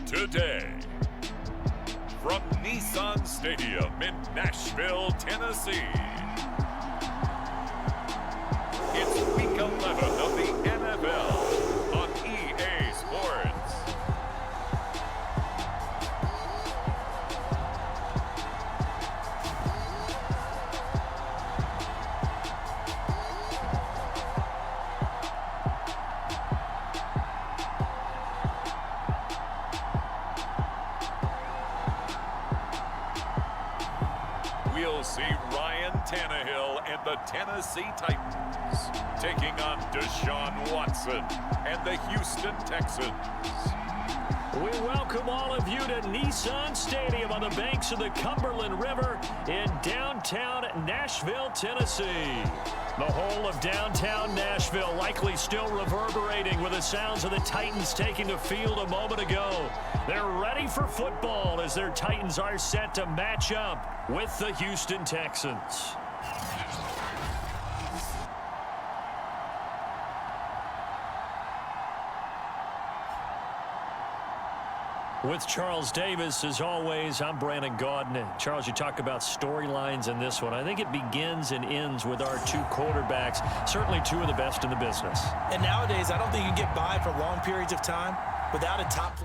today. From Nissan Stadium in Nashville, Tennessee, it's Week 11 of the NFL on EA Sports. We'll see Ryan Tannehill and the Tennessee Titans taking on Deshaun Watson and the Houston Texans. We welcome all of you to Nissan Stadium on the banks of the Cumberland River in downtown Nashville, Tennessee. The whole of downtown Nashville likely still reverberating with the sounds of the Titans taking the field a moment ago. They're ready for football as their Titans are set to match up with the Houston Texans. With Charles Davis, as always, I'm Brandon Gaudin. Charles, you talk about storylines in this one. I think it begins and ends with our two quarterbacks, certainly two of the best in the business. And nowadays, I don't think you can get by for long periods of time without a top.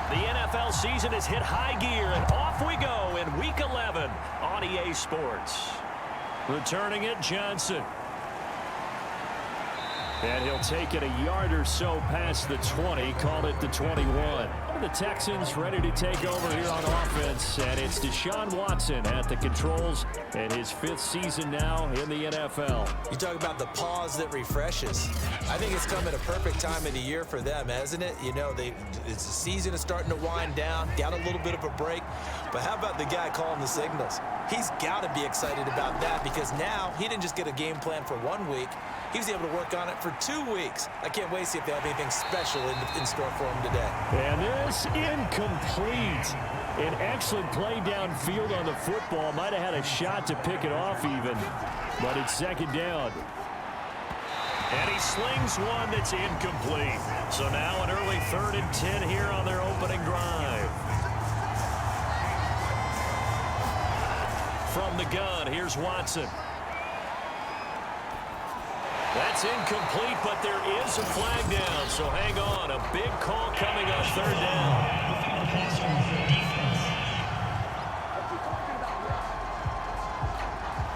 The NFL season has hit high gear, and off we go in Week 11 on EA Sports. Returning it, Johnson. And he'll take it a yard or so past the 20, called it the 21. The Texans ready to take over here on offense, and it's Deshaun Watson at the controls in his fifth season now in the NFL. You talk about the pause that refreshes. I think it's come at a perfect time of the year for them, hasn't it? You know, the season is starting to wind down, got a little bit of a break. But how about the guy calling the signals? He's got to be excited about that because now he didn't just get a game plan for 1 week. He was able to work on it for 2 weeks. I can't wait to see if they have anything special in store for him today. And this incomplete. An excellent play downfield on the football. Might have had a shot to pick it off even, but it's second down. And he slings one that's incomplete. So now an early 3rd and 10 here on their opening drive. From the gun, here's Watson. That's incomplete, but there is a flag down, so hang on. A big call coming on 3rd down.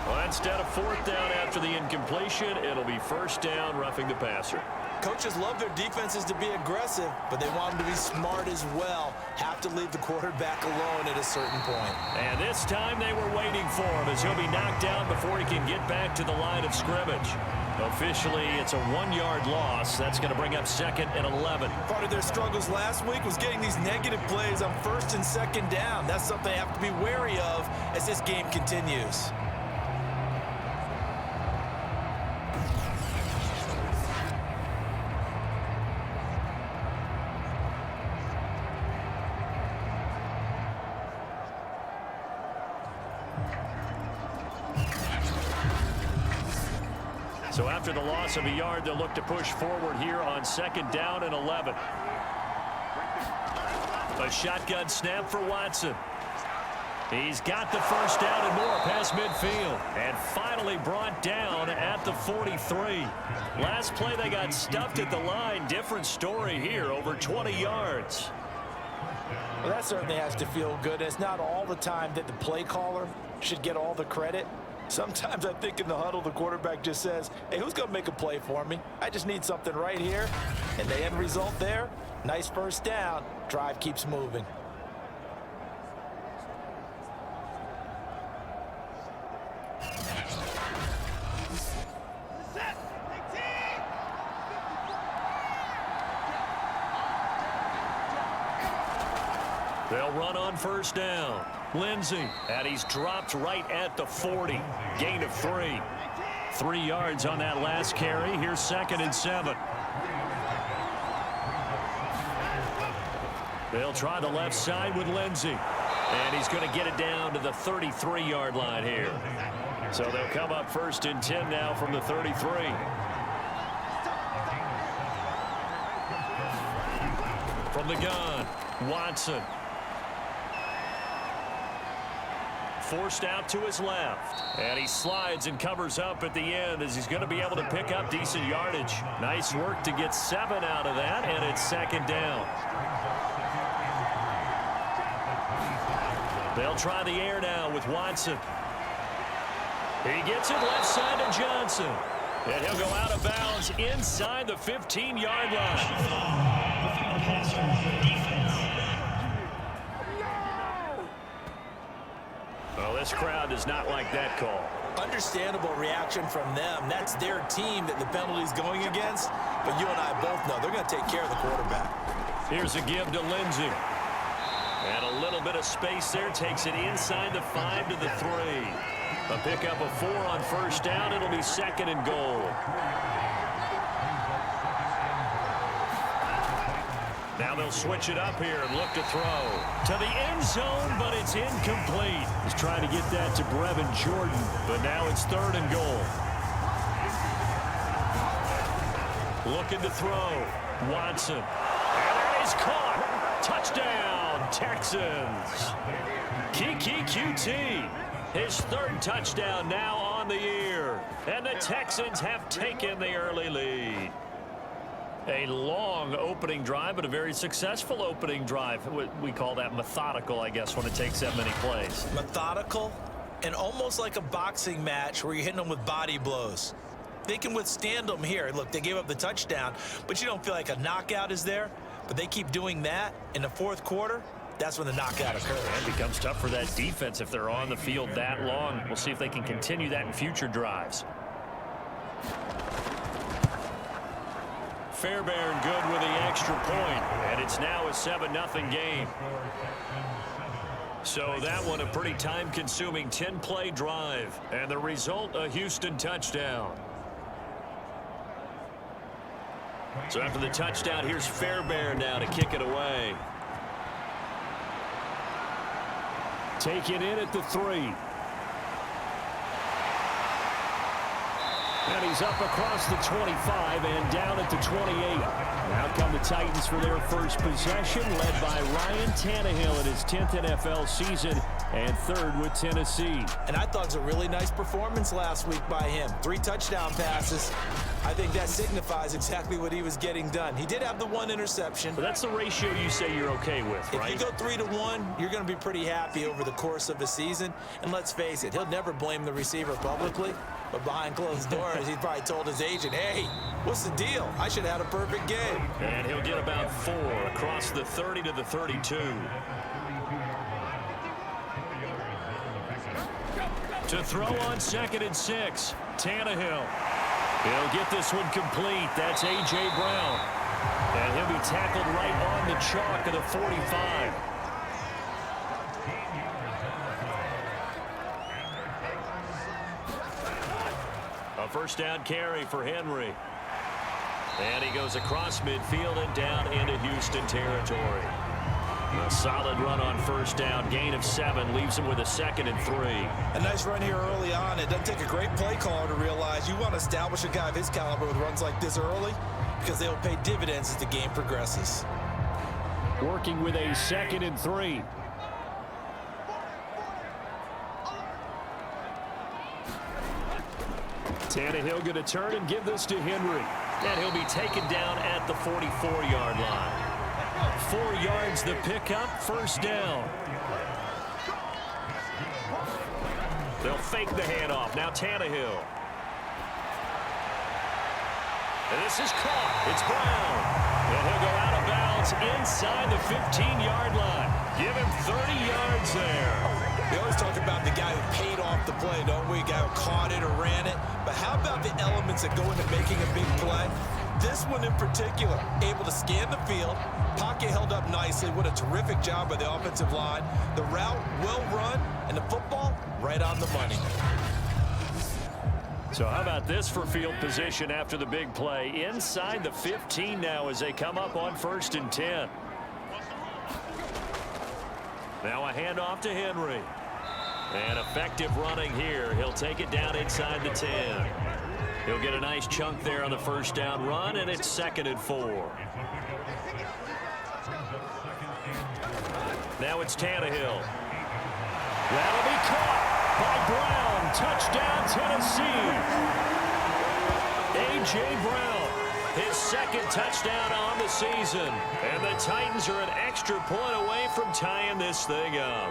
Well, instead of 4th down after the incompletion, it'll be 1st down, roughing the passer. Coaches love their defenses to be aggressive, but they want them to be smart as well. Have to leave the quarterback alone at a certain point. And this time they were waiting for him as he'll be knocked down before he can get back to the line of scrimmage. Officially, it's a 1-yard loss. That's going to bring up 2nd and 11. Part of their struggles last week was getting these negative plays on 1st and 2nd down. That's something they have to be wary of as this game continues. So after the loss of a yard, they'll look to push forward here on 2nd down and 11. A shotgun snap for Watson. He's got the 1st down and more past midfield. And finally brought down at the 43. Last play they got stuffed at the line. Different story here, over 20 yards. Well, that certainly has to feel good. It's not all the time that the play caller should get all the credit. Sometimes I think in the huddle, the quarterback just says, hey, who's going to make a play for me? I just need something right here. And the end result there, nice 1st down. Drive keeps moving. They'll run on 1st down. Lindsey, and he's dropped right at the 40. Gain of 3. 3 yards on that last carry. Here's 2nd and 7. They'll try the left side with Lindsey. And he's going to get it down to the 33-yard line here. So they'll come up 1st and 10 now from the 33. From the gun, Watson. Forced out to his left. And he slides and covers up at the end as he's going to be able to pick up decent yardage. Nice work to get 7 out of that, and it's second down. They'll try the air now with Watson. He gets it left side to Johnson. And he'll go out of bounds inside the 15-yard line. Well, this crowd does not like that call. Understandable reaction from them. That's their team that the penalty's going against. But you and I both know they're going to take care of the quarterback. Here's a give to Lindsey. And a little bit of space there. Takes it inside the 5 to the 3. A pickup of 4 on first down. It'll be second and goal. Now they'll switch it up here and look to throw to the end zone, but it's incomplete. He's trying to get that to Brevin Jordan, but now it's third and goal. Looking to throw. Watson. And that is caught. Touchdown, Texans. Kiki QT. His third touchdown now on the year. And the Texans have taken the early lead. A long opening drive, but a very successful opening drive. We call that methodical, I guess, when it takes that many plays. Methodical and almost like a boxing match where you're hitting them with body blows. They can withstand them here. Look, they gave up the touchdown, but you don't feel like a knockout is there. But they keep doing that in the fourth quarter. That's when the knockout occurs. It becomes tough for that defense if they're on the field that long. We'll see if they can continue that in future drives. Fairbairn good with the extra point, and it's now a 7-0 game. So that one a pretty time-consuming 10-play drive, and the result a Houston touchdown. So after the touchdown, here's Fairbairn now to kick it away. Take it in at the 3. And he's up across the 25 and down at the 28. Now come the Titans for their first possession, led by Ryan Tannehill in his 10th NFL season and third with Tennessee. And I thought it was a really nice performance last week by him. 3 touchdown passes. I think that signifies exactly what he was getting done. He did have the 1 interception. But that's the ratio you say you're okay with, right? If you go 3-to-1, you're going to be pretty happy over the course of a season. And let's face it, he'll never blame the receiver publicly. But behind closed doors, he probably told his agent, hey, what's the deal? I should have had a perfect game. And he'll get about 4 across the 30 to the 32. To throw on 2nd and 6, Tannehill. He'll get this one complete. That's A.J. Brown. And he'll be tackled right on the chalk of the 45. A first down carry for Henry. And he goes across midfield and down into Houston territory. A solid run on first down, gain of 7, leaves him with a 2nd and 3. A nice run here early on. It doesn't take a great play caller to realize you want to establish a guy of his caliber with runs like this early because they will pay dividends as the game progresses. Working with a 2nd and 3. Tannehill going to turn and give this to Henry. And he'll be taken down at the 44-yard line. 4 yards the pickup, first down. They'll fake the handoff. Now Tannehill. And this is caught. It's Brown. And he'll go out of bounds inside the 15-yard line. Give him 30 yards there. We always talk about the guy who paid off the play, don't we? Guy who caught it or ran it. But how about the elements that go into making a big play? This one in particular, able to scan the field, pocket held up nicely. What a terrific job by the offensive line. The route well run, and the football right on the money. So how about this for field position after the big play? Inside the 15 now as they come up on 1st and 10. Now a handoff to Henry. And effective running here. He'll take it down inside the 10. He'll get a nice chunk there on the first down run, and it's 2nd and 4. Now it's Tannehill. That'll be caught by Brown. Touchdown, Tennessee. A.J. Brown, his second touchdown on the season. And the Titans are an extra point away from tying this thing up.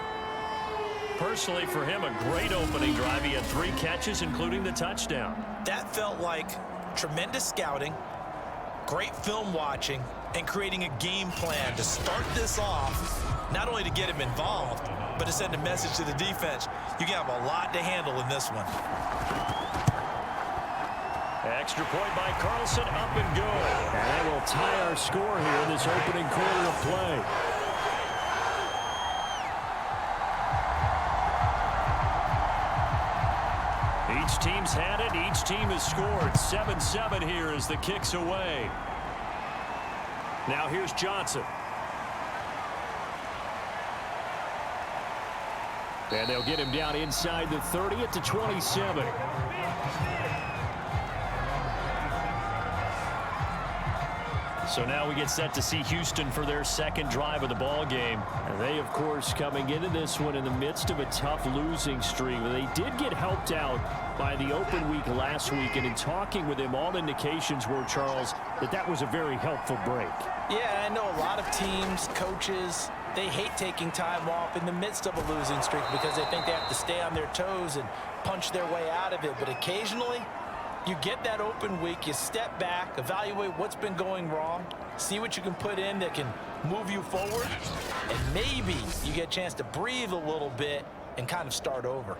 Personally, for him, a great opening drive. He had 3 catches, including the touchdown. That felt like tremendous scouting, great film watching, and creating a game plan to start this off, not only to get him involved, but to send a message to the defense. You can have a lot to handle in this one. Extra point by Carlson, up and good. And that will tie our score here in this opening quarter of play. Each team's had it. Each team has scored. 7-7 here as the kick's away. Now here's Johnson. And they'll get him down inside the 30 at the 27. So now we get set to see Houston for their second drive of the ball game. And they, of course, coming into this one in the midst of a tough losing streak. They did get helped out by the open week last week. And in talking with him, all indications were, Charles, that was a very helpful break. Yeah, I know a lot of teams, coaches, they hate taking time off in the midst of a losing streak because they think they have to stay on their toes and punch their way out of it. But occasionally, you get that open week, you step back, evaluate what's been going wrong, see what you can put in that can move you forward, and maybe you get a chance to breathe a little bit and kind of start over.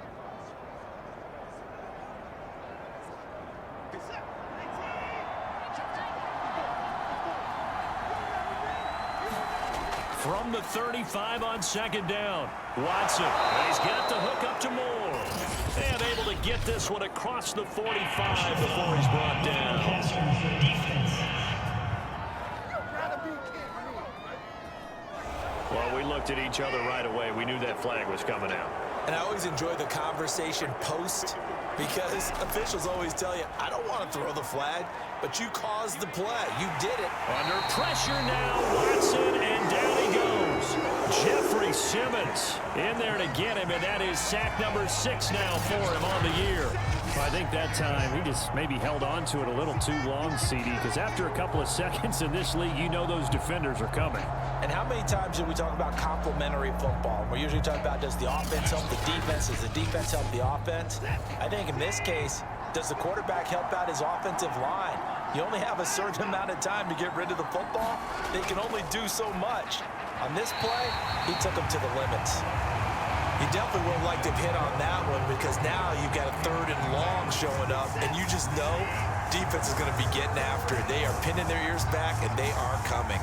From the 35 on second down, Watson. He's got the hook up to Moore. And able to get this one across the 45 before he's brought down. Well, we looked at each other right away. We knew that flag was coming out. And I always enjoy the conversation post because officials always tell you, I don't want to throw the flag, but you caused the play. You did it. Under pressure now, Watson, and down he goes. Jeffrey Simmons in there to get him, and that is sack number 6 now for him on the year. I think that time he just maybe held on to it a little too long, CD, because after a couple of seconds in this league, you know those defenders are coming. And how many times do we talk about complementary football? We're usually talking about, does the offense help the defense? Does the defense help the offense? I think in this case, does the quarterback help out his offensive line? You only have a certain amount of time to get rid of the football. They can only do so much. On this play, he took them to the limits. You definitely would have liked to have hit on that one because now you've got a 3rd and long showing up, and you just know defense is going to be getting after it. They are pinning their ears back, and they are coming.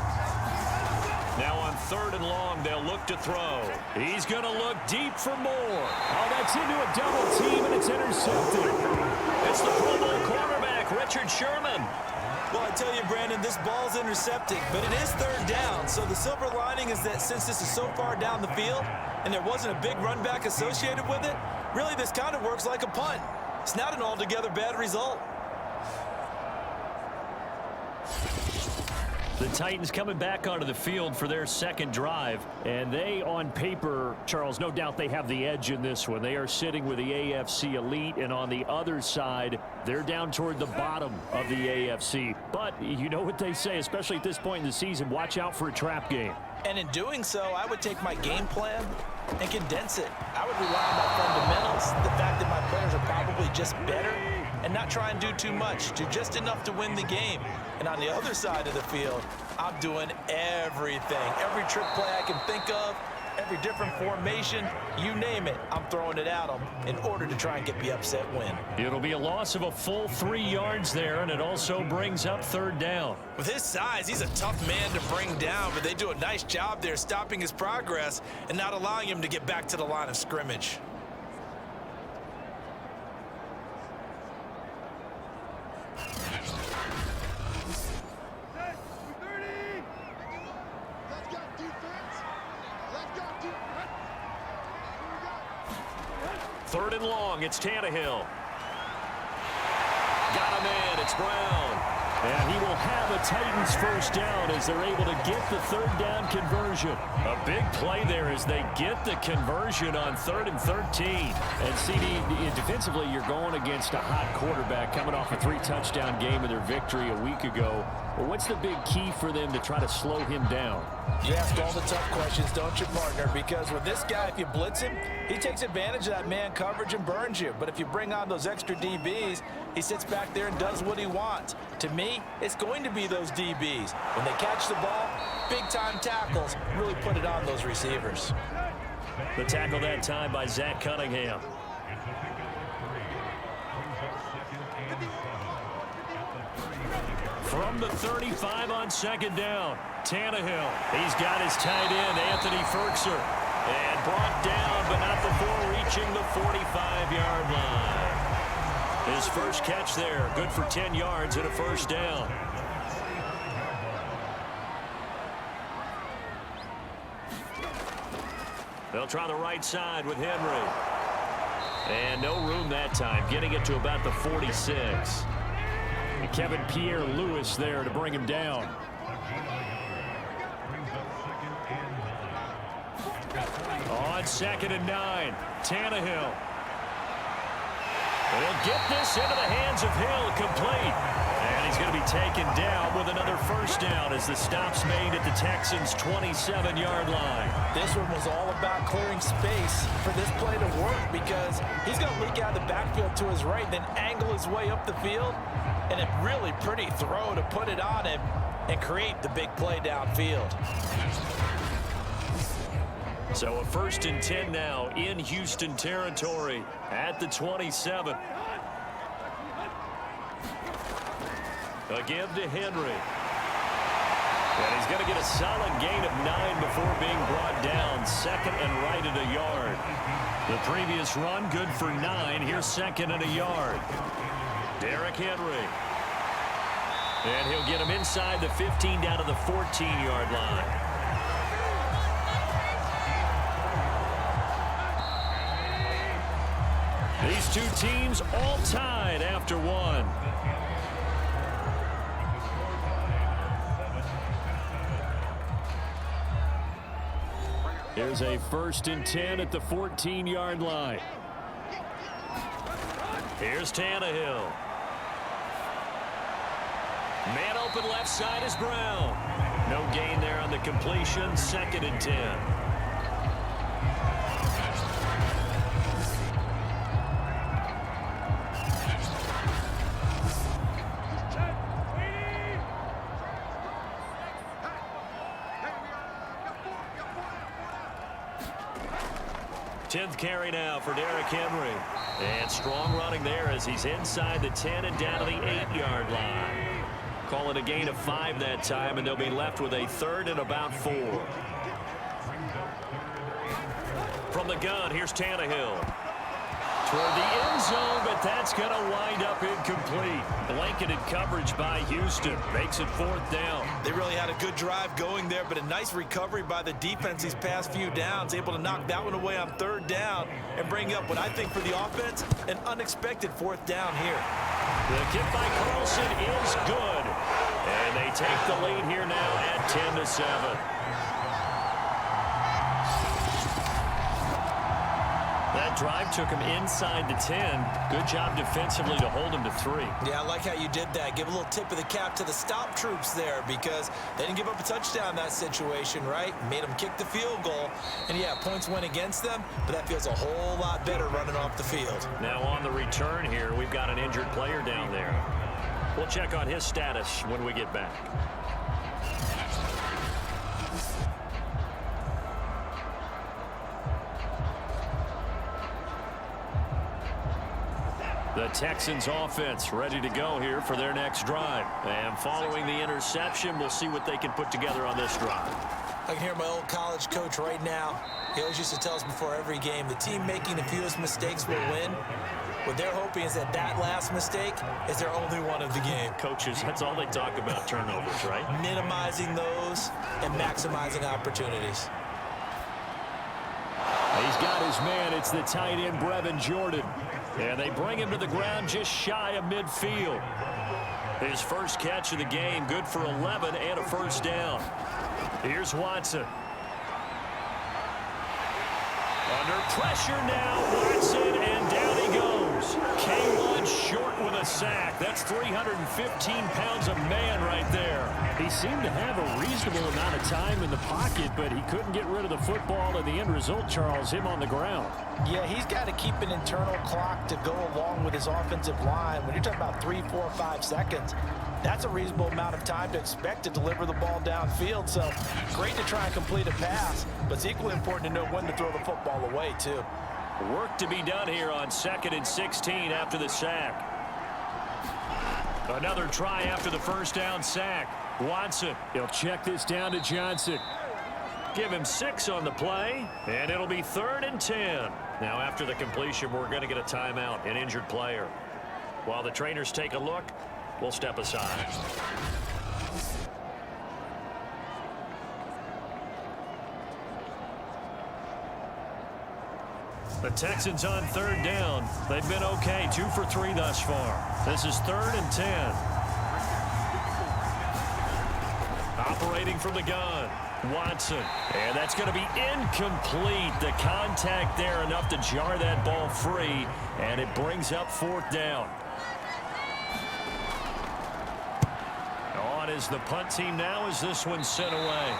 Now on 3rd and long, they'll look to throw. He's going to look deep for Moore. Oh, that's into a double team, and it's intercepted. It's the Pro Bowl quarterback, Richard Sherman. Well, I tell you, Brandon, this ball's intercepted, but it is 3rd down. So the silver lining is that since this is so far down the field and there wasn't a big run back associated with it, really this kind of works like a punt. It's not an altogether bad result. The Titans coming back onto the field for their second drive. And they, on paper, Charles, no doubt they have the edge in this one. They are sitting with the AFC elite, and on the other side, they're down toward the bottom of the AFC. But you know what they say, especially at this point in the season, watch out for a trap game. And in doing so, I would take my game plan and condense it. I would rely on my fundamentals, the fact that my players are probably just better, and not try and do too much, do just enough to win the game. And on the other side of the field, I'm doing everything. Every trick play I can think of, every different formation, you name it, I'm throwing it at them in order to try and get the upset win. It'll be a loss of a full 3 yards there, and it also brings up 3rd down. With his size, he's a tough man to bring down, but they do a nice job there stopping his progress and not allowing him to get back to the line of scrimmage. Third and long, it's Tannehill. Got him in, it's Brown. And he will have a Titans first down as they're able to get the third down conversion. A big play there as they get the conversion on 3rd and 13. And CD, defensively, you're going against a hot quarterback coming off a 3-touchdown game in their victory a week ago. Well, what's the big key for them to try to slow him down? You ask all the tough questions, don't you, partner? Because with this guy, if you blitz him, he takes advantage of that man coverage and burns you. But if you bring on those extra DBs, he sits back there and does what he wants. To me, it's going to be those DBs. When they catch the ball, big-time tackles, really put it on those receivers. The tackle that time by Zach Cunningham. From the 35 on 2nd down, Tannehill. He's got his tight end, Anthony Ferkser. And brought down, but not before reaching the 45-yard line. His first catch there, good for 10 yards and a first down. They'll try the right side with Henry. And no room that time, getting it to about the 46. And Kevin Pierre-Louis there to bring him down. On 2nd and 9, Tannehill. And he'll get this into the hands of Hill, complete. And he's going to be taken down with another first down as the stop's made at the Texans' 27-yard line. This one was all about clearing space for this play to work because he's going to leak out of the backfield to his right, then angle his way up the field. And a really pretty throw to put it on him and create the big play downfield. So a 1st and 10 now in Houston territory at the 27. A give to Henry. And he's going to get a solid gain of 9 before being brought down. 2nd and right at a yard. The previous run good for 9. Here's 2nd and a yard. Derrick Henry. And he'll get him inside the 15 down to the 14-yard line. These two teams all tied after one. Here's a 1st and 10 at the 14-yard line. Here's Tannehill. Man open left side is Brown. No gain there on the completion. 2nd and 10. Tenth carry now for Derrick Henry. And strong running there as he's inside the 10 and down to the 8-yard line. Call it a gain of 5 that time, and they'll be left with a 3rd and about 4. From the gun, here's Tannehill. Toward the end zone, but that's going to wind up incomplete. Blanketed coverage by Houston. Makes it 4th down. They really had a good drive going there, but a nice recovery by the defense these past few downs. Able to knock that one away on 3rd down and bring up what I think for the offense, an unexpected 4th down here. The kick by Carlson is good. And they take the lead here now at 10-7. That drive took him inside the 10. Good job defensively to hold him to 3. Yeah, I like how you did that. Give a little tip of the cap to the stop troops there because they didn't give up a touchdown in that situation, right? Made them kick the field goal. And, yeah, points went against them, but that feels a whole lot better running off the field. Now on the return here, we've got an injured player down there. We'll check on his status when we get back. The Texans offense ready to go here for their next drive. And following the interception, we'll see what they can put together on this drive. I can hear my old college coach right now. He always used to tell us before every game, the team making the fewest mistakes will win. What they're hoping is that that last mistake is their only one of the game. Coaches, that's all they talk about, turnovers, right? Minimizing those and maximizing opportunities. He's got his man. It's the tight end, Brevin Jordan. And they bring him to the ground just shy of midfield. His first catch of the game, good for 11 and a first down. Here's Watson. Under pressure now, Watson, and down he goes. K1 short with a sack. That's 315 pounds of man right there. He seemed to have a reasonable amount of time in the pocket, but he couldn't get rid of the football, and the end result, Charles, him on the ground. Yeah, he's got to keep an internal clock to go along with his offensive line. When you're talking about 3, 4, 5 seconds, that's a reasonable amount of time to expect to deliver the ball downfield. So great to try and complete a pass, but it's equally important to know when to throw the football away, too. Work to be done here on 2nd and 16 after the sack. Another try after the first down sack. Watson. He'll check this down to Johnson. Give him 6 on the play, and it'll be 3rd and 10. Now, after the completion, we're going to get a timeout, an injured player. While the trainers take a look, we'll step aside. The Texans on 3rd down. They've been okay, 2 for 3 thus far. This is 3rd and 10. Operating from the gun, Watson. And that's going to be incomplete. The contact there enough to jar that ball free, and it brings up 4th down. On is the punt team now as this one's sent away.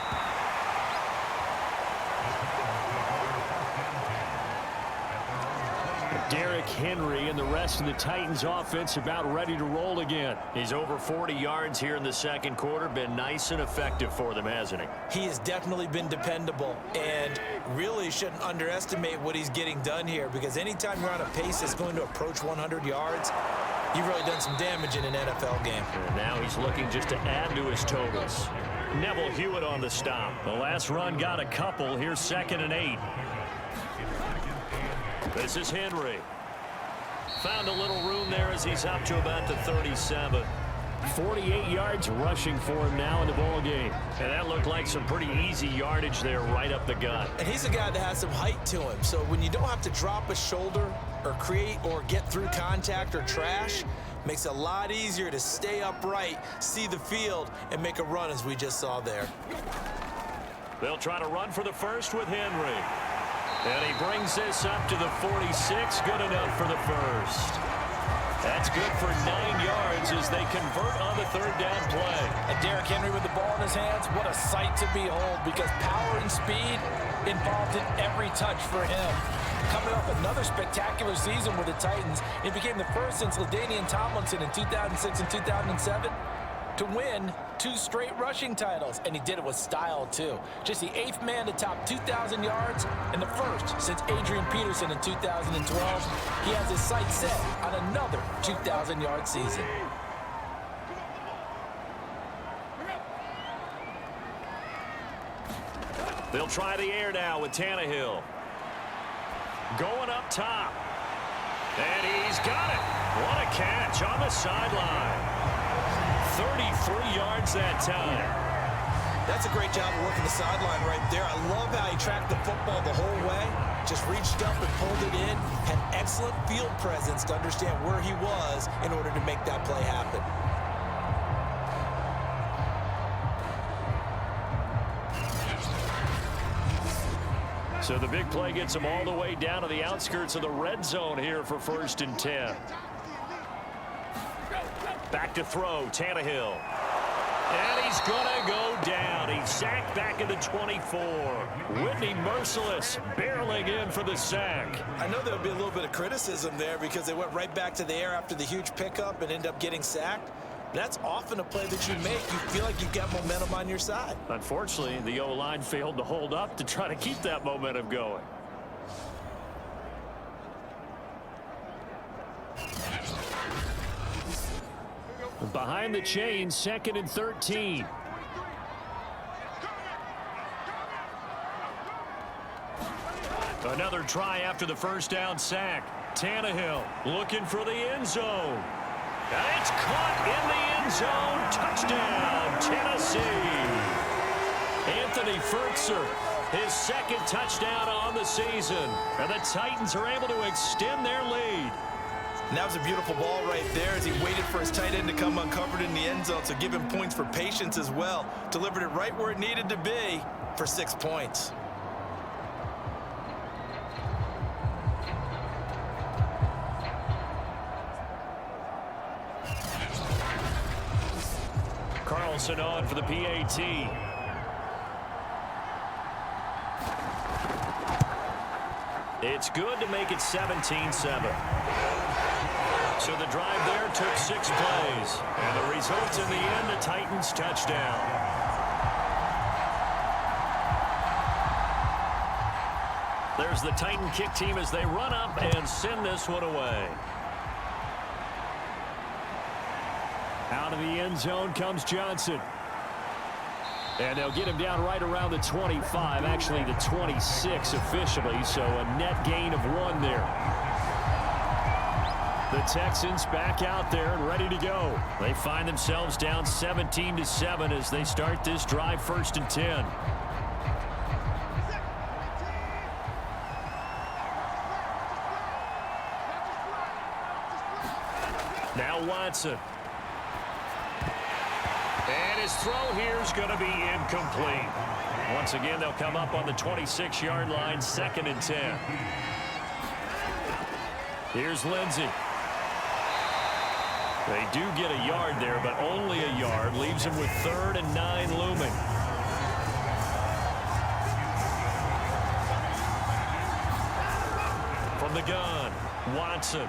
Derrick Henry and the rest of the Titans offense about ready to roll again. He's over 40 yards here in the second quarter. Been nice and effective for them, hasn't he? He has definitely been dependable, and really shouldn't underestimate what he's getting done here, because anytime you're on a pace that's going to approach 100 yards, you've really done some damage in an NFL game. And now he's looking just to add to his totals. Neville Hewitt on the stop. The last run got a couple. Here's 2nd and 8. This is Henry. Found a little room there as he's up to about the 37. 48 yards rushing for him now in the ball game. And that looked like some pretty easy yardage there right up the gut. And he's a guy that has some height to him. So when you don't have to drop a shoulder or create or get through contact or trash, makes it a lot easier to stay upright, see the field, and make a run as we just saw there. They'll try to run for the first with Henry. And he brings this up to the 46. Good enough for the first. That's good for 9 yards as they convert on the 3rd down play. And Derrick Henry with the ball in his hands, what a sight to behold, because power and speed involved in every touch for him. Coming off another spectacular season with the Titans, it became the first since LaDainian Tomlinson in 2006 and 2007 to win 2 straight rushing titles, and he did it with style too. Just the 8th man to top 2,000 yards and the first since Adrian Peterson in 2012. He has his sights set on another 2,000-yard season. They'll try the air now with Tannehill. Going up top. And he's got it. What a catch on the sideline. 33 yards that time. That's a great job of working the sideline right there. I love how he tracked the football the whole way. Just reached up and pulled it in. Had excellent field presence to understand where he was in order to make that play happen. So the big play gets him all the way down to the outskirts of the red zone here for 1st and 10. Back to throw, Tannehill. And he's going to go down. He's sacked back at the 24. Whitney Merciless barreling in for the sack. I know there'll be a little bit of criticism there because they went right back to the air after the huge pickup and end up getting sacked. That's often a play that you make. You feel like you've got momentum on your side. Unfortunately, the O-line failed to hold up to try to keep that momentum going. Behind the chains, 2nd and 13. Another try after the first down sack. Tannehill looking for the end zone. And it's caught in the end zone. Touchdown, Tennessee. Anthony Fertzer, his 2nd touchdown on the season. And the Titans are able to extend their lead. And that was a beautiful ball right there as he waited for his tight end to come uncovered in the end zone, so give him points for patience as well. Delivered it right where it needed to be for 6 points. Carlson on for the PAT. It's good to make it 17-7. So the drive there took 6 plays. And the results in the end, the Titans touchdown. There's the Titan kick team as they run up and send this one away. Out of the end zone comes Johnson. And they'll get him down right around the 25, actually the 26 officially, so a net gain of 1 there. The Texans back out there and ready to go. They find themselves down 17-7 as they start this drive 1st and 10. Now Watson. And his throw here is going to be incomplete. Once again, they'll come up on the 26-yard line, 2nd and 10. Here's Lindsey. They do get a yard there, but only a yard. Leaves him with 3rd and 9 looming. From the gun, Watson.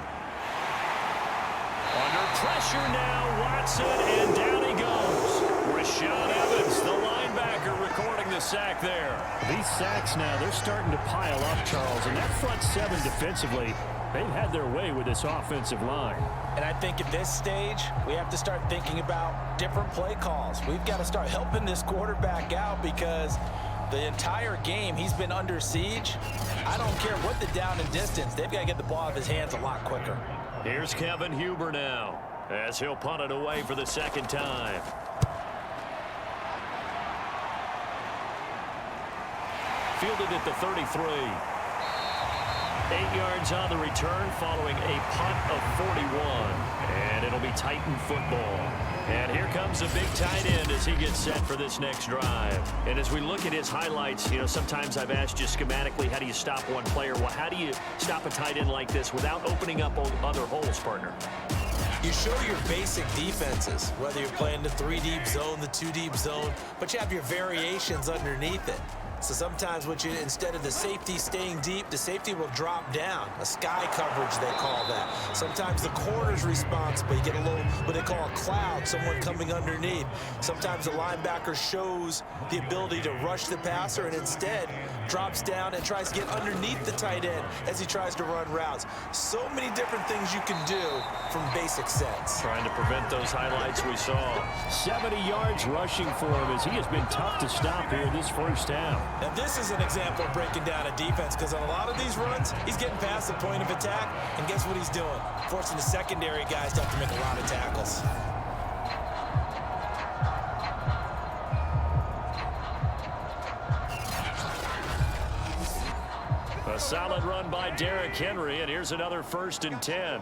Under pressure now, Watson, and down he goes. Rashaan Evans, the linebacker, recording the sack there. These sacks now, they're starting to pile up, Charles, and that front 7 defensively, they've had their way with this offensive line. And I think at this stage, we have to start thinking about different play calls. We've got to start helping this quarterback out because the entire game he's been under siege. I don't care what the down and distance. They've got to get the ball out of his hands a lot quicker. Here's Kevin Huber now as he'll punt it away for the 2nd time. Fielded at the 33. 8 yards on the return following a punt of 41. And it'll be Titan football. And here comes a big tight end as he gets set for this next drive. And as we look at his highlights, you know, sometimes I've asked you schematically, how do you stop one player? Well, how do you stop a tight end like this without opening up other holes, partner? You show your basic defenses, whether you're playing the 3-deep zone, the 2-deep zone, but you have your variations underneath it. So sometimes instead of the safety staying deep, the safety will drop down. A sky coverage, they call that. Sometimes the corner's responsible. You get a little, what they call a cloud, someone coming underneath. Sometimes the linebacker shows the ability to rush the passer and instead drops down and tries to get underneath the tight end as he tries to run routes. So many different things you can do from basic sets. Trying to prevent those highlights we saw. 70 yards rushing for him as he has been tough to stop here this first half. Now, this is an example of breaking down a defense because on a lot of these runs, he's getting past the point of attack, and guess what he's doing? Forcing the secondary guys to have to make a lot of tackles. A solid run by Derrick Henry, and here's another 1st and 10.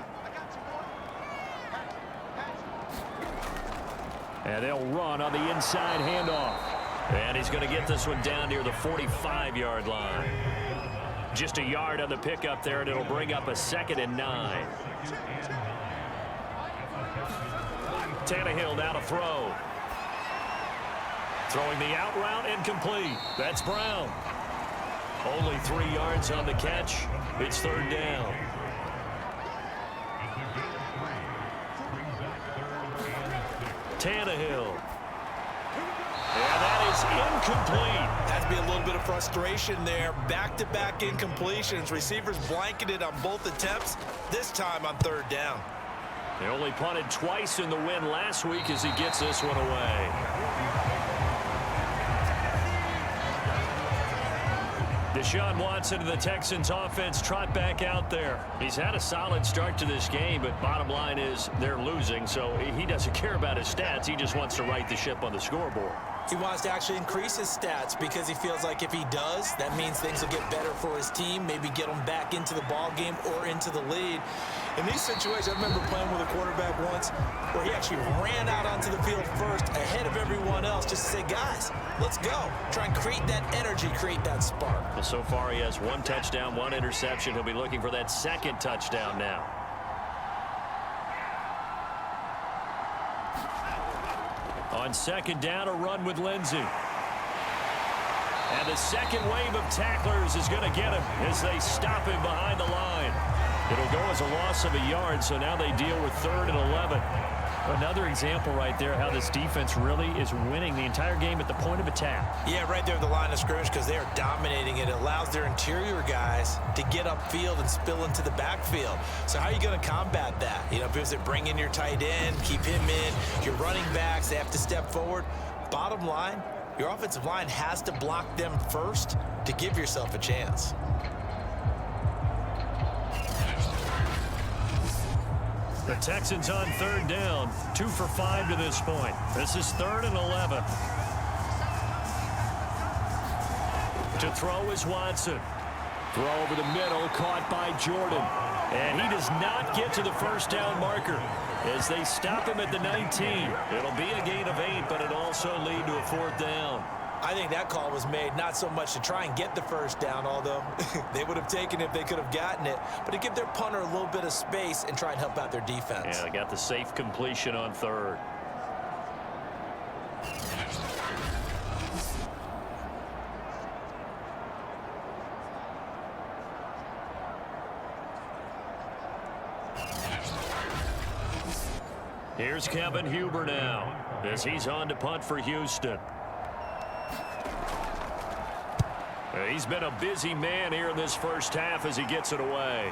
And they'll run on the inside handoff. And he's going to get this one down near the 45-yard line. Just a yard on the pickup there, and it'll bring up a 2nd and 9. Tannehill now to throw. Throwing the out route, incomplete. That's Brown. Only 3 yards on the catch. It's 3rd down. Tannehill. And that is incomplete. Has to be a little bit of frustration there. Back-to-back incompletions. Receivers blanketed on both attempts, this time on 3rd down. They only punted twice in the win last week as he gets this one away. Deshaun Watson and the Texans offense trot back out there. He's had a solid start to this game, but bottom line is they're losing, so he doesn't care about his stats. He just wants to right the ship on the scoreboard. He wants to actually increase his stats because he feels like if he does, that means things will get better for his team, maybe get him back into the ball game or into the lead. In these situations, I remember playing with a quarterback once where he actually ran out onto the field first ahead of everyone else just to say, guys, let's go. Try and create that energy, create that spark. Well, so far he has 1 touchdown, 1 interception. He'll be looking for that second touchdown now. On second down, a run with Lindsey. And the second wave of tacklers is going to get him as they stop him behind the line. It'll go as a loss of a yard, so now they deal with 3rd and 11. Another example right there how this defense really is winning the entire game at the point of attack. Yeah, right there at the line of scrimmage because they are dominating it. It allows their interior guys to get upfield and spill into the backfield. So how are you going to combat that? You know, because they bring in your tight end, keep him in, your running backs, they have to step forward. Bottom line, your offensive line has to block them first to give yourself a chance. The Texans on 3rd down, 2 for 5 to this point. This is 3rd and 11. To throw is Watson. Throw over the middle, caught by Jordan. And he does not get to the first down marker as they stop him at the 19. It'll be a gain of 8, but it'll also lead to a 4th down. I think that call was made not so much to try and get the first down, although they would have taken it if they could have gotten it, but to give their punter a little bit of space and try and help out their defense. Yeah, they got the safe completion on 3rd. Here's Kevin Huber now as he's on to punt for Houston. He's been a busy man here in this first half as he gets it away.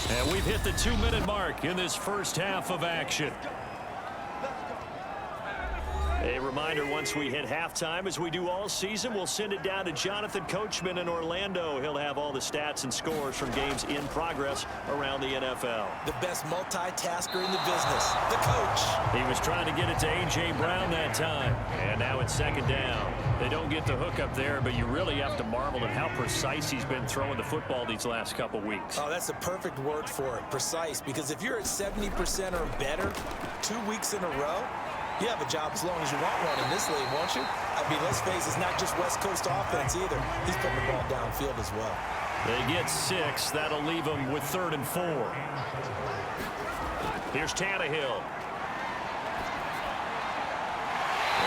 And we've hit the 2-minute mark in this first half of action. A reminder, once we hit halftime, as we do all season, we'll send it down to Jonathan Coachman in Orlando. He'll have all the stats and scores from games in progress around the NFL. The best multitasker in the business, the coach. He was trying to get it to A.J. Brown that time. And now it's 2nd down. They don't get the hook up there, but you really have to marvel at how precise he's been throwing the football these last couple weeks. Oh, that's the perfect word for it, precise, because if you're at 70% or better 2 weeks in a row, you have a job as long as you want one in this league, won't you? I mean, let's face it, it's not just West Coast offense either. He's putting the ball downfield as well. They get 6. That'll leave them with 3rd and 4. Here's Tannehill.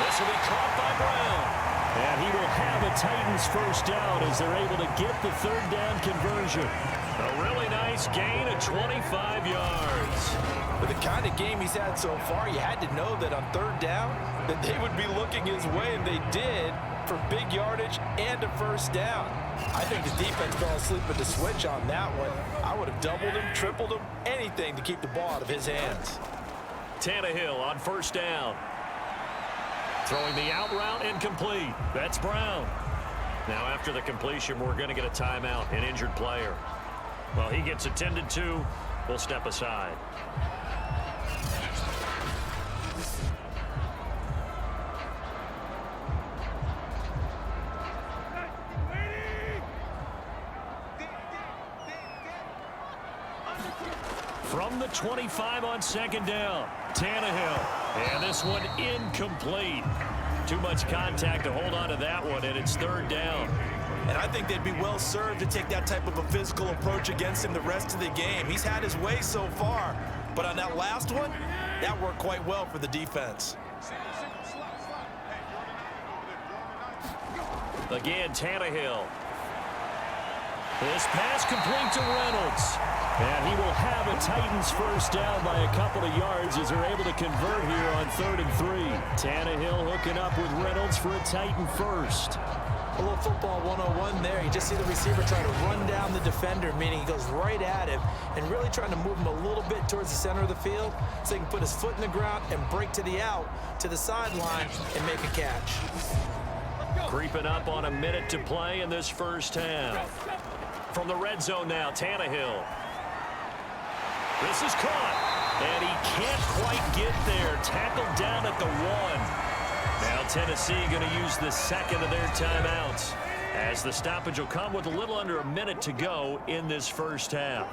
This will be caught by Brown. And he will have a Titans first down as they're able to get the 3rd down conversion. A really nice gain of 25 yards. With the kind of game he's had so far, you had to know that on 3rd down that they would be looking his way, and they did, for big yardage and a first down. I think the defense fell asleep at the switch on that one. I would have doubled him, tripled him, anything to keep the ball out of his hands. Tannehill on 1st down. Throwing the out route incomplete. That's Brown. Now after the completion, we're going to get a timeout, an injured player. Well, he gets attended to. We'll step aside. From the 25 on 2nd down, Tannehill. And this one incomplete. Too much contact to hold on to that one, and it's 3rd down. And I think they'd be well served to take that type of a physical approach against him the rest of the game. He's had his way so far, but on that last one, that worked quite well for the defense. Again, Tannehill. This pass complete to Reynolds. And he will have a Titans first down by a couple of yards as they're able to convert here on 3rd and 3. Tannehill hooking up with Reynolds for a Titan first. A little football 101 there. You just see the receiver trying to run down the defender, meaning he goes right at him and really trying to move him a little bit towards the center of the field so he can put his foot in the ground and break to the out, to the sideline, and make a catch. Creeping up on a minute to play in this first half. From the red zone now, Tannehill. This is caught, and he can't quite get there. Tackled down at the 1. Now Tennessee going to use the second of their timeouts, as the stoppage will come with a little under a minute to go in this first half.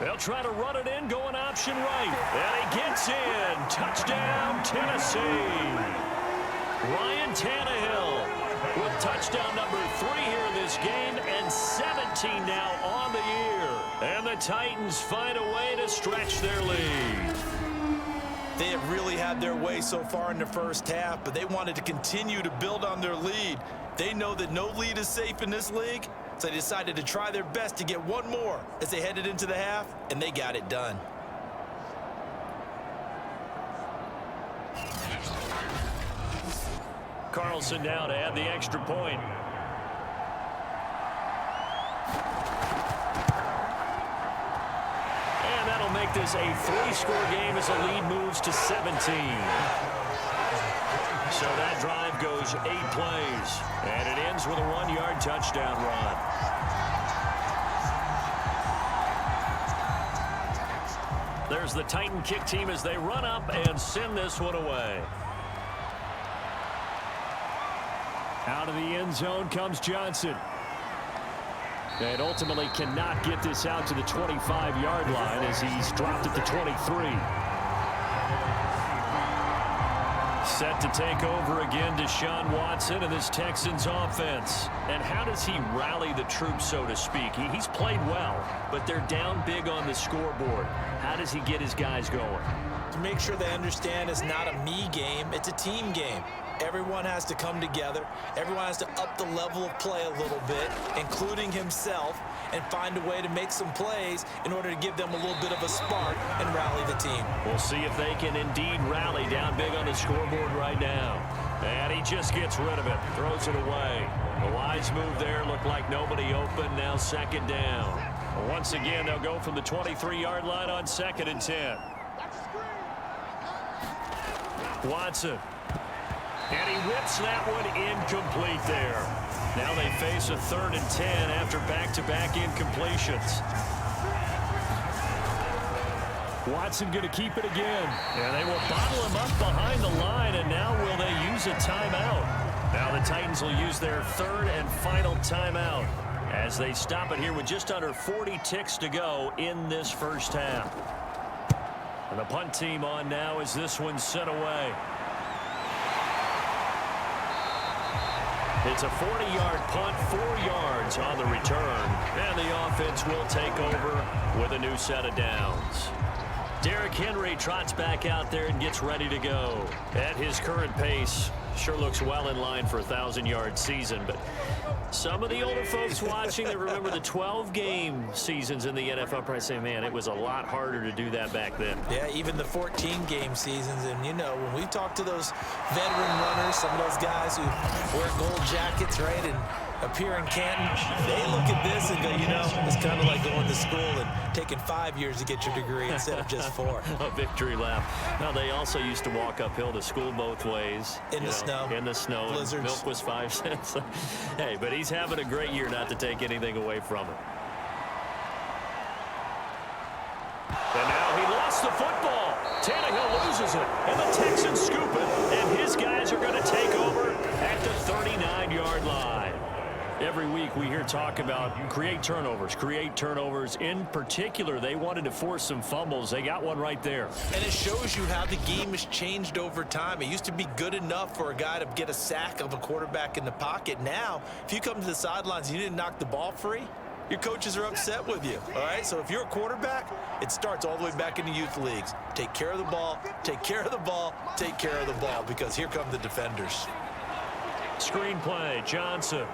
They'll try to run it in, going option right. And he gets in. Touchdown, Tennessee. Ryan Tannehill with touchdown number 3 here in this game, and 17 now on the year. And the Titans find a way to stretch their lead. They have really had their way so far in the first half, but they wanted to continue to build on their lead. They know that no lead is safe in this league, so they decided to try their best to get one more as they headed into the half, and they got it done. Carlson now to add the extra point. And that'll make this a 3-score game as the lead moves to 17. So that drive goes 8 plays, and it ends with a 1-yard touchdown run. There's the Titan kick team as they run up and send this one away. Out of the end zone comes Johnson. And ultimately cannot get this out to the 25-yard line as he's dropped at the 23. Set to take over again, Deshaun Watson and this Texans offense. And how does he rally the troops, so to speak? He's played well, but they're down big on the scoreboard. How does he get his guys going? To make sure they understand it's not a me game, it's a team game. Everyone has to come together. Everyone has to up the level of play a little bit, including himself, and find a way to make some plays in order to give them a little bit of a spark and rally the team. We'll see if they can indeed rally down big on the scoreboard right now. And he just gets rid of it, throws it away. A wise move there, looked like nobody open, now second down. Once again, they'll go from the 23-yard line on 2nd and 10. Watson. And he whips that one incomplete there. Now they face a 3rd and 10 after back-to-back incompletions. Watson going to keep it again. And they will bottle him up behind the line, and now will they use a timeout? Now the Titans will use their 3rd and final timeout as they stop it here with just under 40 ticks to go in this first half. And the punt team on now as this one's sent away. It's a 40-yard punt, 4 yards on the return. And the offense will take over with a new set of downs. Derrick Henry trots back out there and gets ready to go. At his current pace, sure looks well in line for a 1,000-yard season. But some of the older folks watching that remember the 12-game seasons in the NFL probably say, man, it was a lot harder to do that back then. Yeah, even the 14-game seasons. And, you know, when we talk to those veteran runners, some of those guys who wear gold jackets, right, and appear in Canton, they look at this and go, you know, it's kind of like going to school and taking 5 years to get your degree instead of just 4. A victory lap. Now, they also used to walk uphill to school both ways. In the snow. In the snow. Blizzards. Milk was 5 cents. Hey, but he's having a great year, not to take anything away from him. And now he lost the football. Tannehill loses it. And the Texans scoop it. And his guys are going to take over at the 39-yard line. Every week we hear talk about create turnovers. In particular, they wanted to force some fumbles. They got one right there. And it shows you how the game has changed over time. It used to be good enough for a guy to get a sack of a quarterback in the pocket. Now, if you come to the sidelines and you didn't knock the ball free, your coaches are upset with you, all right? So if you're a quarterback, it starts all the way back in the youth leagues. Take care of the ball, take care of the ball, take care of the ball, because here come the defenders. Screenplay, Johnson.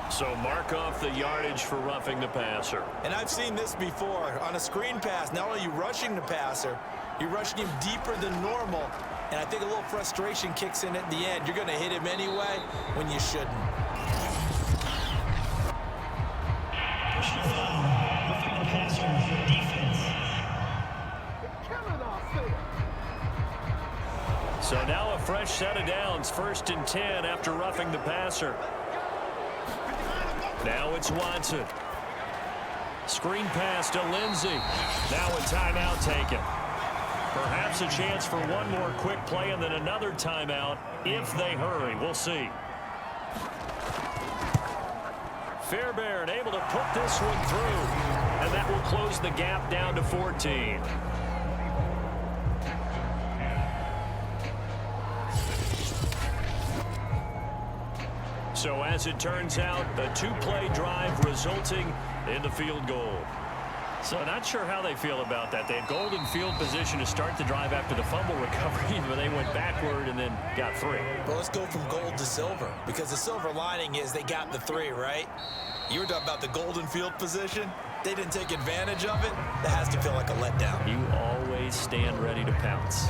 So mark off the yardage for roughing the passer. And I've seen this before. On a screen pass, not only are you rushing the passer, you're rushing him deeper than normal. And I think a little frustration kicks in at the end. You're going to hit him anyway when you shouldn't. So now a fresh set of downs, 1st and 10 after roughing the passer. Now it's Watson. Screen pass to Lindsey. Now a timeout taken. Perhaps a chance for one more quick play and then another timeout if they hurry. We'll see. Fairbairn able to put this one through. And that will close the gap down to 14. So as it turns out, a 2-play drive resulting in the field goal. So not sure how they feel about that. They had golden field position to start the drive after the fumble recovery, but they went backward and then got 3. Well, let's go from gold to silver, because the silver lining is they got the 3, right? You were talking about the golden field position. They didn't take advantage of it. That has to feel like a letdown. You always stand ready to pounce.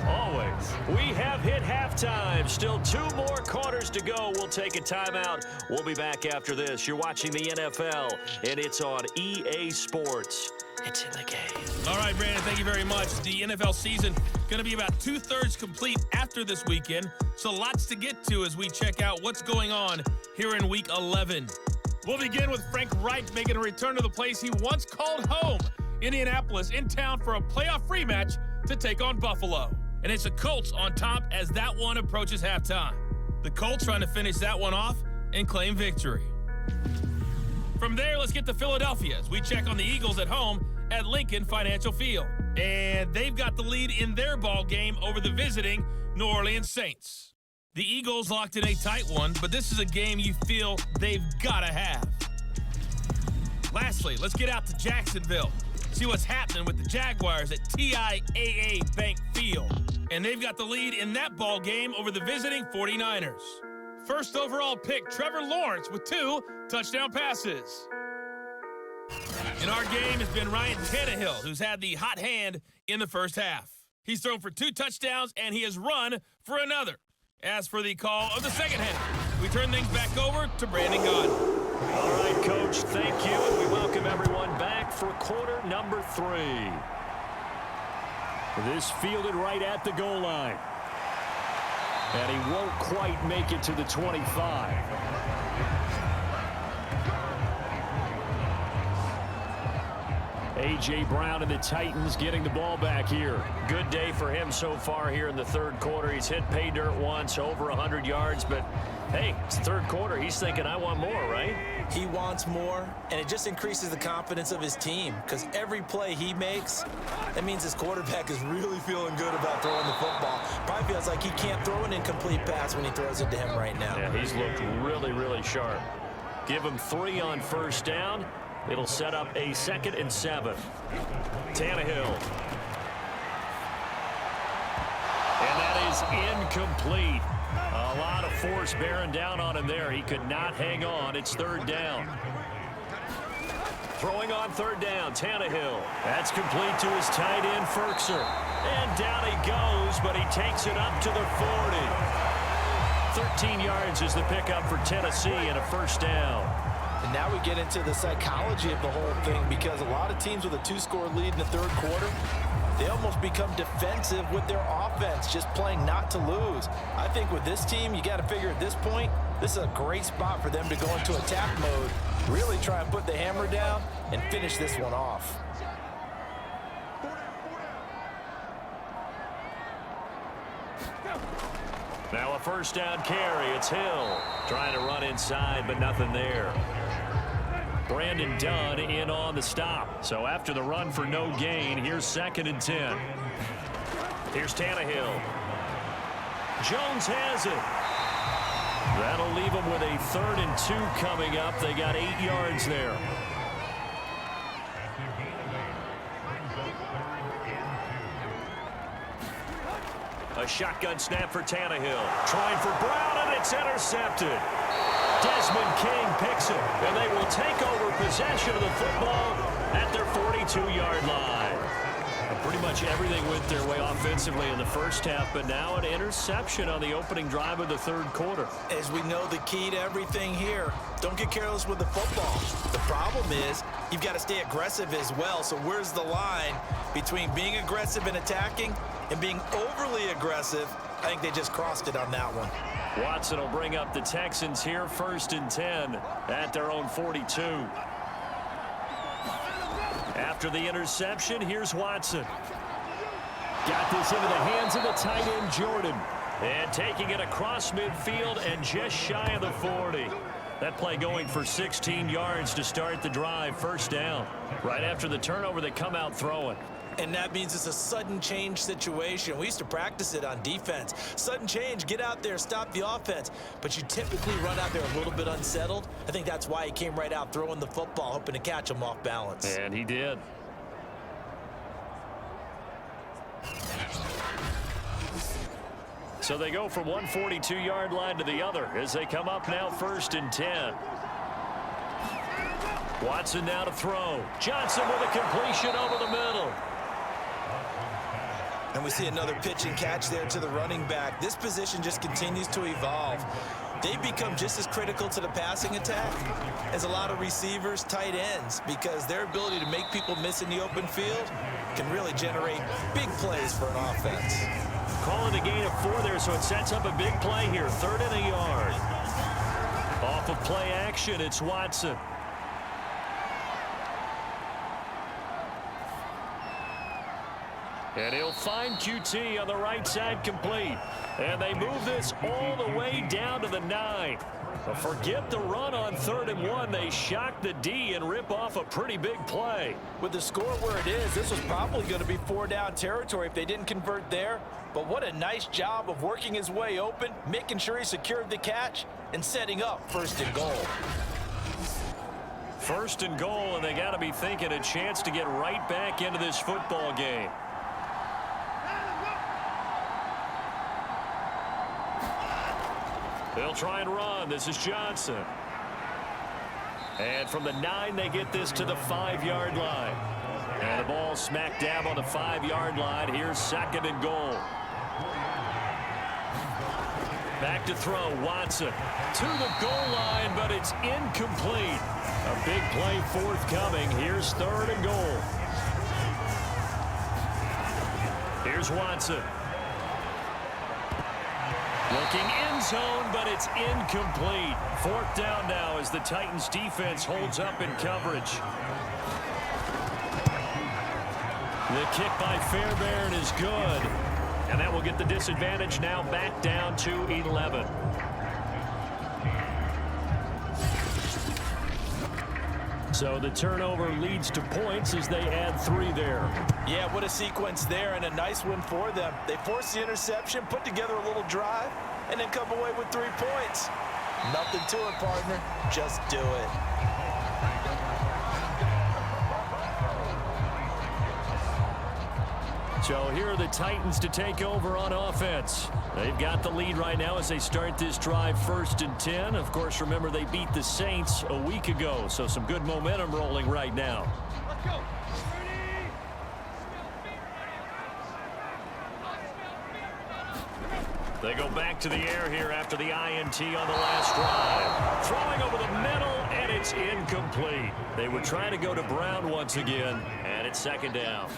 Always. We have hit halftime. Still 2 more quarters to go. We'll take a timeout. We'll be back after this. You're watching the NFL, and it's on EA Sports. It's in the game. All right, Brandon, thank you very much. The NFL season going to be about 2/3 complete after this weekend, so lots to get to as we check out what's going on here in Week 11. We'll begin with Frank Reich making a return to the place he once called home, Indianapolis, in town for a playoff rematch to take on Buffalo. And it's the Colts on top as that one approaches halftime. The Colts trying to finish that one off and claim victory. From there, let's get to Philadelphia as we check on the Eagles at home at Lincoln Financial Field. And they've got the lead in their ball game over the visiting New Orleans Saints. The Eagles locked in a tight one, but this is a game you feel they've got to have. Lastly, let's get out to Jacksonville. See what's happening with the Jaguars at TIAA Bank Field. And they've got the lead in that ball game over the visiting 49ers. First overall pick, Trevor Lawrence with 2 touchdown passes. In our game has been Ryan Tannehill, who's had the hot hand in the first half. He's thrown for 2 touchdowns, and he has run for another. As for the call of the second half, we turn things back over to Brandon Gaudin. All right, Coach, thank you. And we welcome everyone back for quarter number 3. This fielded right at the goal line. And he won't quite make it to the 25. A.J. Brown and the Titans getting the ball back here. Good day for him so far here in the third quarter. He's hit pay dirt once, over 100 yards, but hey, it's the third quarter. He's thinking, I want more, right? He wants more, and it just increases the confidence of his team, because every play he makes, that means his quarterback is really feeling good about throwing the football. Probably feels like he can't throw an incomplete pass when he throws it to him right now. Yeah, he's looked really, really sharp. Give him 3 on first down. It'll set up a 2nd and 7. Tannehill. And that is incomplete. A lot of force bearing down on him there. He could not hang on. It's 3rd down. Throwing on 3rd down, Tannehill. That's complete to his tight end, Ferkser. And down he goes, but he takes it up to the 40. 13 yards is the pickup for Tennessee and a 1st down. And now we get into the psychology of the whole thing, because a lot of teams with a 2-score lead in the third quarter, they almost become defensive with their offense, just playing not to lose. I think with this team, you got to figure at this point, this is a great spot for them to go into attack mode, really try and put the hammer down and finish this one off. Now a 1st down carry. It's Hill trying to run inside, but nothing there. Brandon Dunn in on the stop. So after the run for no gain, here's 2nd and 10. Here's Tannehill. Jones has it. That'll leave them with a 3rd and 2 coming up. They got 8 yards there. A shotgun snap for Tannehill. Trying for Brown, and it's intercepted. Desmond King picks it, and they will take over possession of the football at their 42-yard line. Pretty much everything went their way offensively in the first half, but now an interception on the opening drive of the third quarter. As we know, the key to everything here, don't get careless with the football. The problem is you've got to stay aggressive as well. So where's the line between being aggressive and attacking and being overly aggressive, I think they just crossed it on that one. Watson will bring up the Texans here, 1st and 10 at their own 42. After the interception, here's Watson. Got this into the hands of the tight end, Jordan. And taking it across midfield and just shy of the 40. That play going for 16 yards to start the drive, 1st down. Right after the turnover, they come out throwing. And that means it's a sudden change situation. We used to practice it on defense. Sudden change, get out there, stop the offense. But you typically run out there a little bit unsettled. I think that's why he came right out throwing the football, hoping to catch him off balance. And he did. So they go from one 42-yard line to the other as they come up now 1st and 10. Watson now to throw. Johnson with a completion over the middle. And we see another pitch and catch there to the running back. This position just continues to evolve. They've become just as critical to the passing attack as a lot of receivers, tight ends, because their ability to make people miss in the open field can really generate big plays for an offense. Calling a gain of 4 there, so it sets up a big play here. 3rd and a yard. Off of play action, it's Watson. And he'll find QT on the right side complete. And they move this all the way down to the 9. But forget the run on 3rd and 1. They shock the D and rip off a pretty big play. With the score where it is, this was probably going to be 4-down territory if they didn't convert there. But what a nice job of working his way open, making sure he secured the catch, and setting up 1st and goal. 1st and goal, and they got to be thinking a chance to get right back into this football game. They'll try and run. This is Johnson. And from the 9, they get this to the 5-yard line. And the ball smack dab on the 5-yard line. Here's 2nd and goal. Back to throw, Watson. To the goal line, but it's incomplete. A big play forthcoming. Here's 3rd and goal. Here's Watson. Looking end zone, but it's incomplete. 4th down now as the Titans defense holds up in coverage. The kick by Fairbairn is good. And that will get the disadvantage now back down to 11. So the turnover leads to points as they add 3 there. Yeah, what a sequence there, and a nice win for them. They forced the interception, put together a little drive, and then come away with 3 points. Nothing to it, partner. Just do it. So here are the Titans to take over on offense. They've got the lead right now as they start this drive 1st and 10. Of course, remember they beat the Saints a week ago, so some good momentum rolling right now. Let's go. They go back to the air here after the INT on the last drive. Throwing over the middle, and it's incomplete. They were trying to go to Brown once again, and it's 2nd down.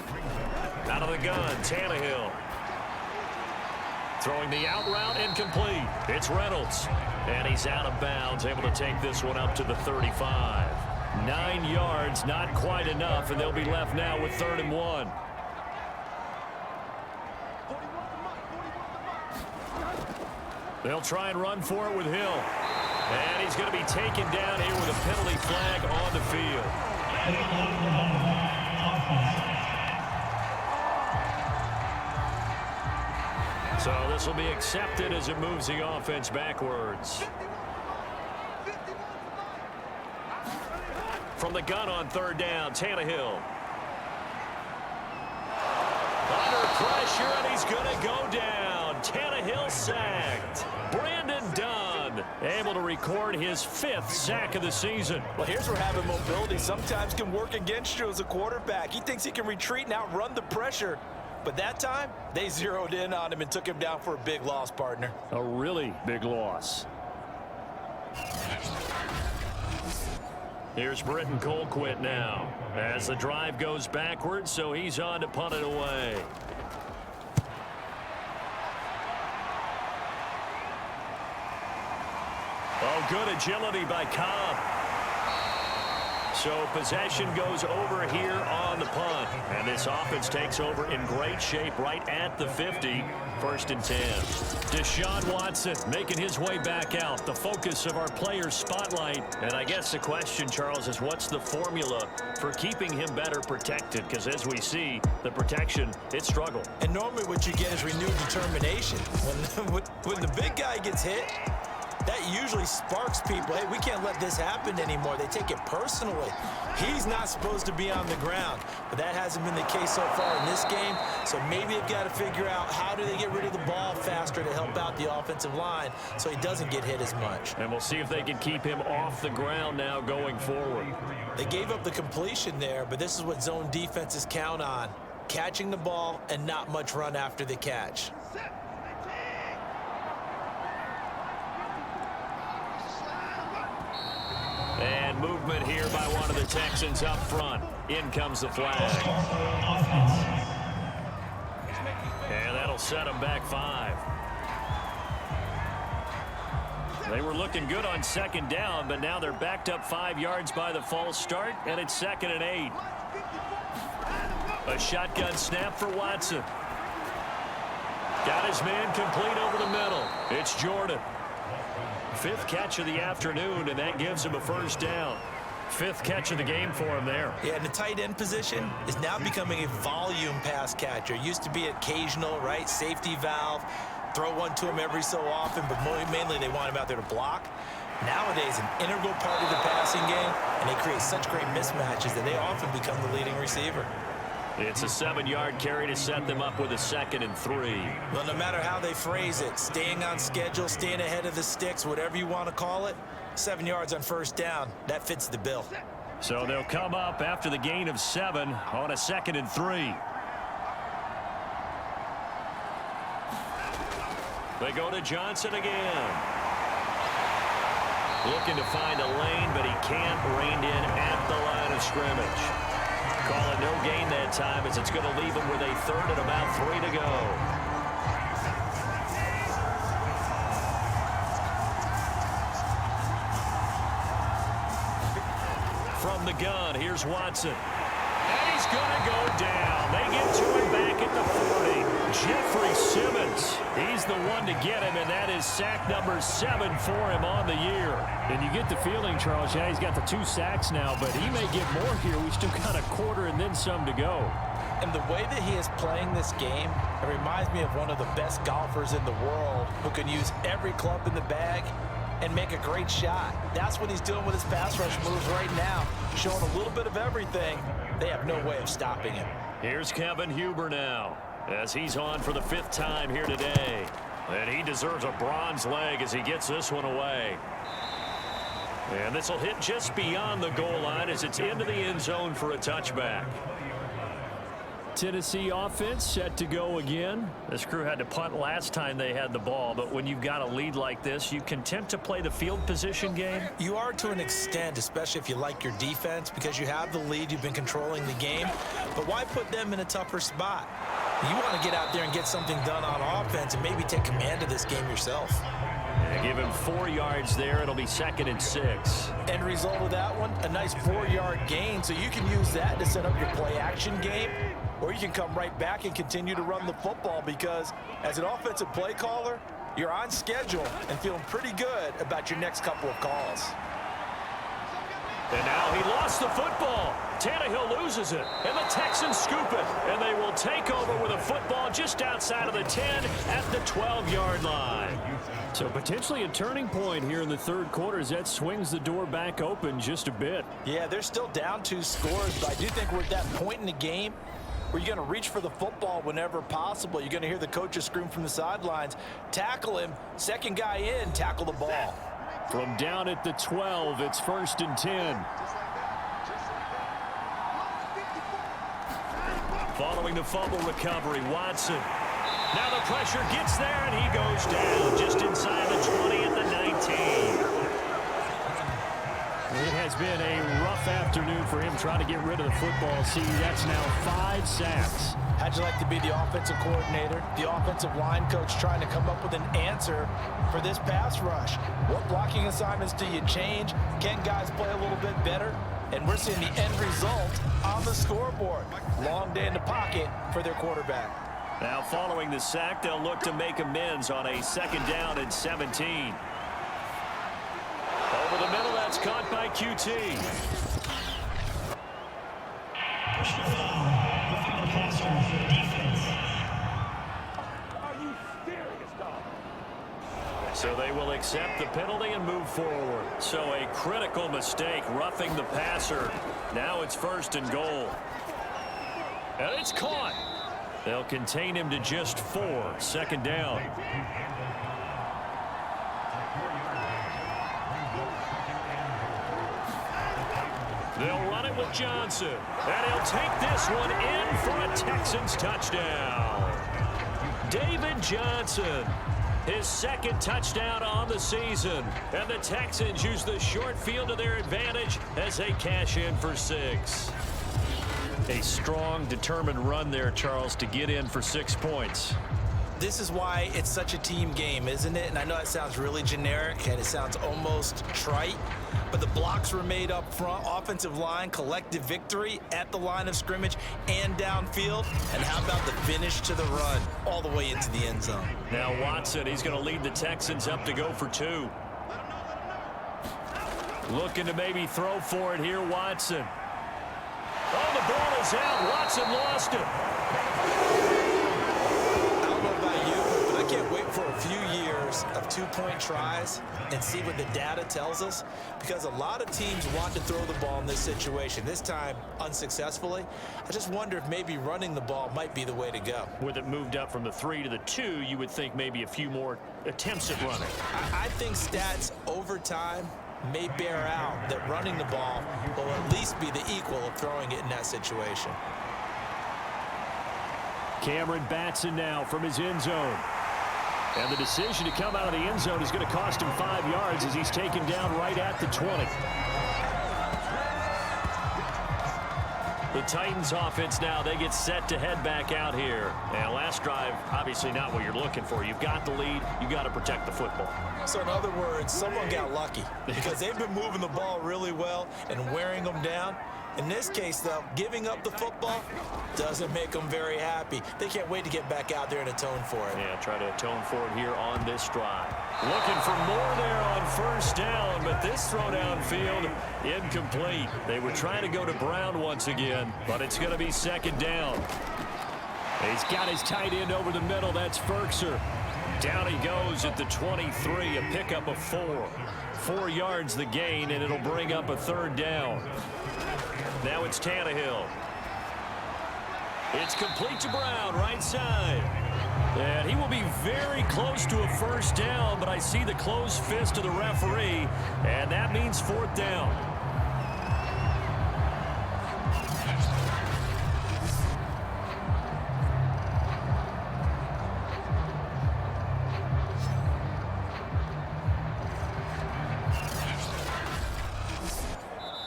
Out of the gun, Tannehill. Throwing the out route, incomplete. It's Reynolds. And he's out of bounds, able to take this one up to the 35. 9 yards, not quite enough, and they'll be left now with 3rd and 1. They'll try and run for it with Hill. And he's going to be taken down here with a penalty flag on the field. So this will be accepted as it moves the offense backwards. From the gun on 3rd down, Tannehill. Under pressure, and he's going to go down. Tannehill sacked. Brandon Dunn able to record his 5th sack of the season. Well, here's where having mobility sometimes can work against you as a quarterback. He thinks he can retreat and outrun the pressure. But that time, they zeroed in on him and took him down for a big loss, partner. A really big loss. Here's Britton Colquitt now as the drive goes backwards, so he's on to punt it away. Oh, good agility by Cobb. So possession goes over here on the punt. And this offense takes over in great shape right at the 50. 1st and 10. Deshaun Watson making his way back out. The focus of our players' spotlight. And I guess the question, Charles, is what's the formula for keeping him better protected? Because as we see, the protection, it struggled. And normally what you get is renewed determination. When the big guy gets hit, that usually sparks people. Hey, we can't let this happen anymore. They take it personally. He's not supposed to be on the ground, but that hasn't been the case so far in this game. So maybe they've got to figure out how do they get rid of the ball faster to help out the offensive line so he doesn't get hit as much. And we'll see if they can keep him off the ground now going forward. They gave up the completion there, but this is what zone defenses count on. Catching the ball and not much run after the catch. And movement here by one of the Texans up front. In comes the flag. And that'll set them back 5. They were looking good on 2nd down, but now they're backed up 5 yards by the false start, and it's 2nd and 8. A shotgun snap for Watson. Got his man complete over the middle. It's Jordan. 5th catch of the afternoon, and that gives him a 1st down. 5th catch of the game for him there. Yeah, and the tight end position is now becoming a volume pass catcher. Used to be occasional, right? Safety valve. Throw one to him every so often, but mainly they want him out there to block. Nowadays, an integral part of the passing game, and they create such great mismatches that they often become the leading receiver. It's a 7-yard carry to set them up with a 2nd and 3. Well, no matter how they phrase it, staying on schedule, staying ahead of the sticks, whatever you want to call it, 7 yards on 1st down, that fits the bill. So they'll come up after the gain of 7 on a 2nd and 3. They go to Johnson again. Looking to find a lane, but he can't. Reined in at the line of scrimmage. Call it no gain that time as it's going to leave him with a 3rd and about 3 to go. From the gun, here's Watson. And he's going to go down. They get to him back at the 40. Jeffrey Simmons, he's the one to get him, and that is sack number 7 for him on the year. And you get the feeling, Charles, yeah, he's got the 2 sacks now, but he may get more here. We still got a quarter and then some to go. And the way that he is playing this game, it reminds me of one of the best golfers in the world who can use every club in the bag and make a great shot. That's what he's doing with his pass rush moves right now, showing a little bit of everything. They have no way of stopping him. Here's Kevin Huber now, as he's on for the 5th time here today. And he deserves a bronze leg as he gets this one away. And this will hit just beyond the goal line as it's into the end zone for a touchback. Tennessee offense set to go again. This crew had to punt last time they had the ball, but when you've got a lead like this, you content to play the field position game? You are to an extent, especially if you like your defense, because you have the lead, you've been controlling the game. But why put them in a tougher spot? You want to get out there and get something done on offense and maybe take command of this game yourself. And give him 4 yards there. It'll be 2nd and 6. End result of that one, a nice 4-yard gain, so you can use that to set up your play-action game, or you can come right back and continue to run the football because as an offensive play caller, you're on schedule and feeling pretty good about your next couple of calls. And now he lost the football. Tannehill loses it, and the Texans scoop it, and they will take over with a football just outside of the 10 at the 12-yard line. So potentially a turning point here in the 3rd quarter as that swings the door back open just a bit. Yeah, they're still down 2 scores, but I do think we're at that point in the game where you're going to reach for the football whenever possible. You're going to hear the coaches scream from the sidelines, tackle him, 2nd guy in, tackle the ball. From down at the 12, it's 1st and 10. Following the fumble recovery, Watson. Now the pressure gets there, and he goes down just inside the 20 at the 19. It has been a rough afternoon for him trying to get rid of the football. See, that's now 5 sacks. How'd you like to be the offensive coordinator, the offensive line coach trying to come up with an answer for this pass rush? What blocking assignments do you change? Can guys play a little bit better? And we're seeing the end result on the scoreboard. Long day in the pocket for their quarterback. Now following the sack, they'll look to make amends on a 2nd down and 17. Over the middle, that's caught by QT. So they will accept the penalty and move forward. So a critical mistake, roughing the passer. Now it's 1st and goal. And it's caught. They'll contain him to just 4. 2nd down. They'll run it with Johnson. And he'll take this one in for a Texans touchdown. David Johnson. His 2nd touchdown on the season. And the Texans use the short field to their advantage as they cash in for 6. A strong, determined run there, Charles, to get in for 6 points. This is why it's such a team game, isn't it? And I know it sounds really generic and it sounds almost trite, but the blocks were made up front, offensive line, collective victory at the line of scrimmage and downfield. And how about the finish to the run all the way into the end zone? Now Watson, he's going to lead the Texans up to go for 2. Looking to maybe throw for it here, Watson. Oh, the ball is out. Watson lost it. I can't wait for a few years of 2-point tries and see what the data tells us, because a lot of teams want to throw the ball in this situation, this time unsuccessfully. I just wonder if maybe running the ball might be the way to go. With it moved up from the 3 to the 2, you would think maybe a few more attempts at running. I think stats over time may bear out that running the ball will at least be the equal of throwing it in that situation. Cameron Batson now from his end zone. And the decision to come out of the end zone is going to cost him 5 yards as he's taken down right at the 20. The Titans offense now, they get set to head back out here. And last drive, obviously not what you're looking for. You've got the lead. You got to protect the football. So in other words, someone got lucky because they've been moving the ball really well and wearing them down. In this case, though, giving up the football doesn't make them very happy. They can't wait to get back out there and atone for it. Yeah, try to atone for it here on this drive. Looking for more there on 1st down, but this throw downfield incomplete. They were trying to go to Brown once again, but it's going to be 2nd down. He's got his tight end over the middle. That's Ferkser. Down he goes at the 23, a pickup of 4. 4 yards the gain, and it'll bring up a 3rd down. Now it's Tannehill. It's complete to Brown, right side. And he will be very close to a 1st down, but I see the closed fist of the referee, and that means 4th down.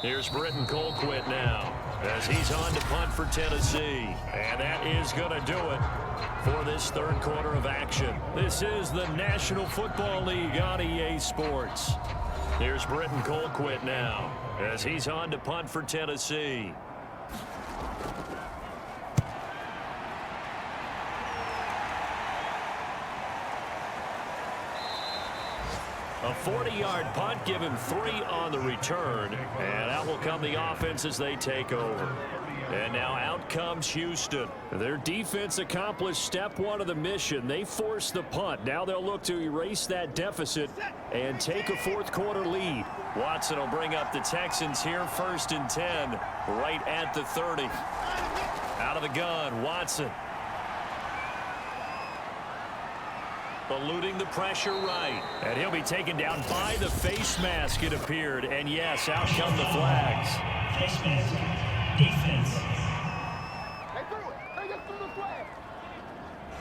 Here's Britton Colquitt now as he's on to punt for Tennessee. And that is going to do it for this 3rd quarter of action. This is the National Football League on EA Sports. Here's Britton Colquitt now as he's on to punt for Tennessee. A 40-yard punt, give him 3 on the return, and out will come the offense as they take over. And now out comes Houston. Their defense accomplished step 1 of the mission. They forced the punt. Now they'll look to erase that deficit and take a 4th quarter lead. Watson will bring up the Texans here, 1st and 10, right at the 30. Out of the gun, Watson. Eluding the pressure right. And he'll be taken down by the face mask, it appeared. And yes, out come the flags. Face mask. Defense.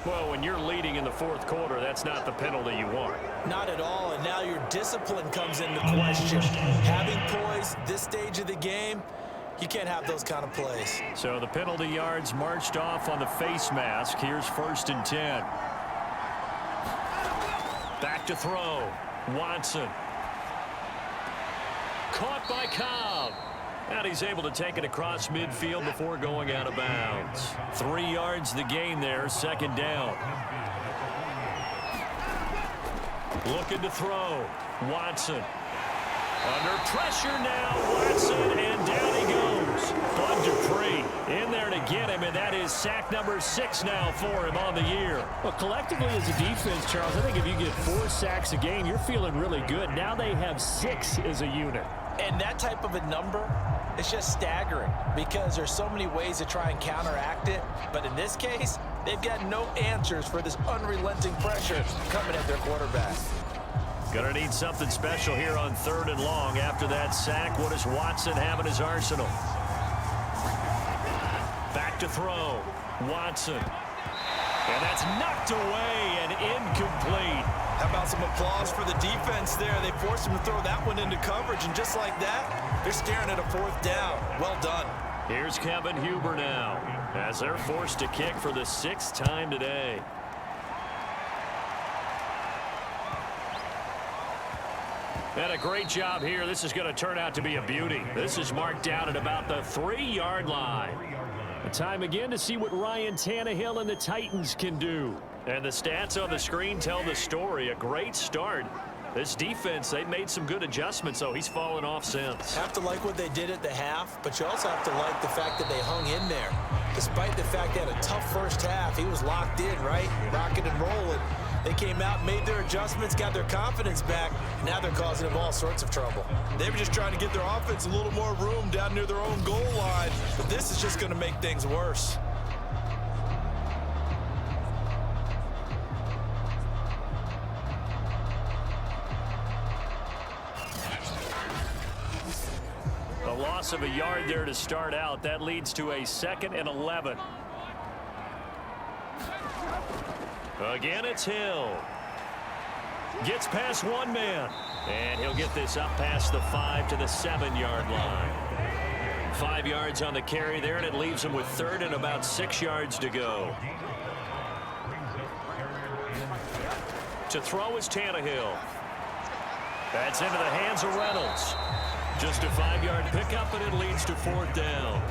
Well, when you're leading in the fourth quarter, that's not the penalty you want. Not at all, and now your discipline comes into question. Having poise this stage of the game, you can't have those kind of plays. So the penalty yards marched off on the face mask. Here's 1st and 10. Back to throw. Watson. Caught by Cobb. And he's able to take it across midfield before going out of bounds. 3 yards the gain there, 2nd down. Looking to throw. Watson. Under pressure now, Watson, and down he goes. Bud Dupree in there to get him, and that is sack number 6 now for him on the year. Well, collectively as a defense, Charles, I think if you get 4 sacks a game, you're feeling really good. Now they have 6 as a unit. And that type of a number is just staggering because there's so many ways to try and counteract it. But in this case, they've got no answers for this unrelenting pressure coming at their quarterback. Gonna need something special here on 3rd and long. After that sack, what does Watson have in his arsenal? Back to throw. Watson. And that's knocked away and incomplete. How about some applause for the defense there? They forced him to throw that one into coverage, and just like that, they're staring at a 4th down. Well done. Here's Kevin Huber now, as they're forced to kick for the 6th time today. And a great job here. This is going to turn out to be a beauty. This is marked down at about the 3-yard line. Time again to see what Ryan Tannehill and the Titans can do. And the stats on the screen tell the story. A great start. This defense, they've made some good adjustments, so he's fallen off since. Have to like what they did at the half, but you also have to like the fact that they hung in there. Despite the fact they had a tough first half, he was locked in, right? Rocking and rolling. They came out, made their adjustments, got their confidence back. Now they're causing them all sorts of trouble. They were just trying to get their offense a little more room down near their own goal line, but this is just going to make things worse. A loss of a yard there to start out. That leads to a 2nd and 11. Again, it's Hill. Gets past one man. And he'll get this up past the 5 to the 7-yard line. 5 yards on the carry there, and it leaves him with 3rd and about 6 yards to go. To throw is Tannehill. That's into the hands of Reynolds. Just a 5-yard pickup, and it leads to 4th down.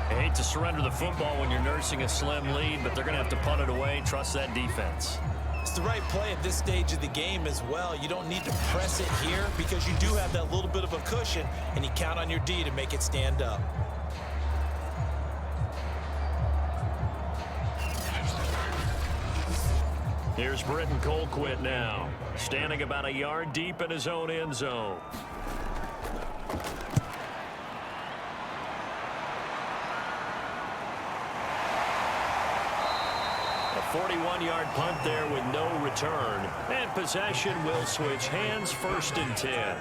I hate to surrender the football when you're nursing a slim lead, but they're going to have to punt it away and trust that defense. It's the right play at this stage of the game as well. You don't need to press it here because you do have that little bit of a cushion, and you count on your D to make it stand up. Here's Britton Colquitt now, standing about a yard deep in his own end zone. A 41-yard punt there with no return. And possession will switch hands, 1st and 10.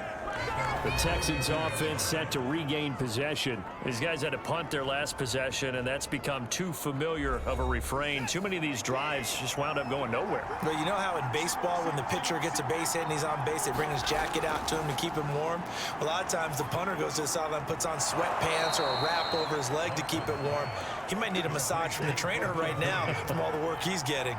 The Texans offense set to regain possession. These guys had to punt their last possession, and that's become too familiar of a refrain. Too many of these drives just wound up going nowhere. But you know how in baseball, when the pitcher gets a base hit and he's on base, they bring his jacket out to him to keep him warm? A lot of times the punter goes to the sideline, puts on sweatpants or a wrap over his leg to keep it warm. He might need a massage from the trainer right now from all the work he's getting.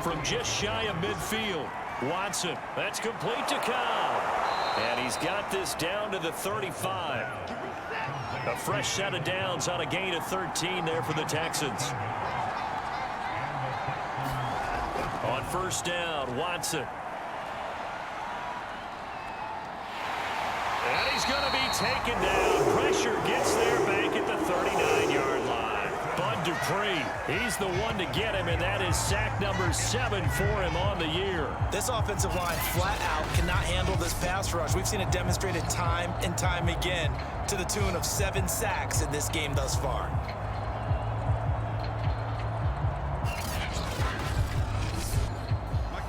From just shy of midfield, Watson, that's complete to Cobb. And he's got this down to the 35. A fresh set of downs on a gain of 13 there for the Texans. On 1st down, Watson. And he's going to be taken down. Pressure gets there back at the 39-yard line. Bud Dupree, he's the one to get him, and that is sack number 7 for him on the year. This offensive line flat out cannot handle this pass rush. We've seen it demonstrated time and time again to the tune of 7 sacks in this game thus far.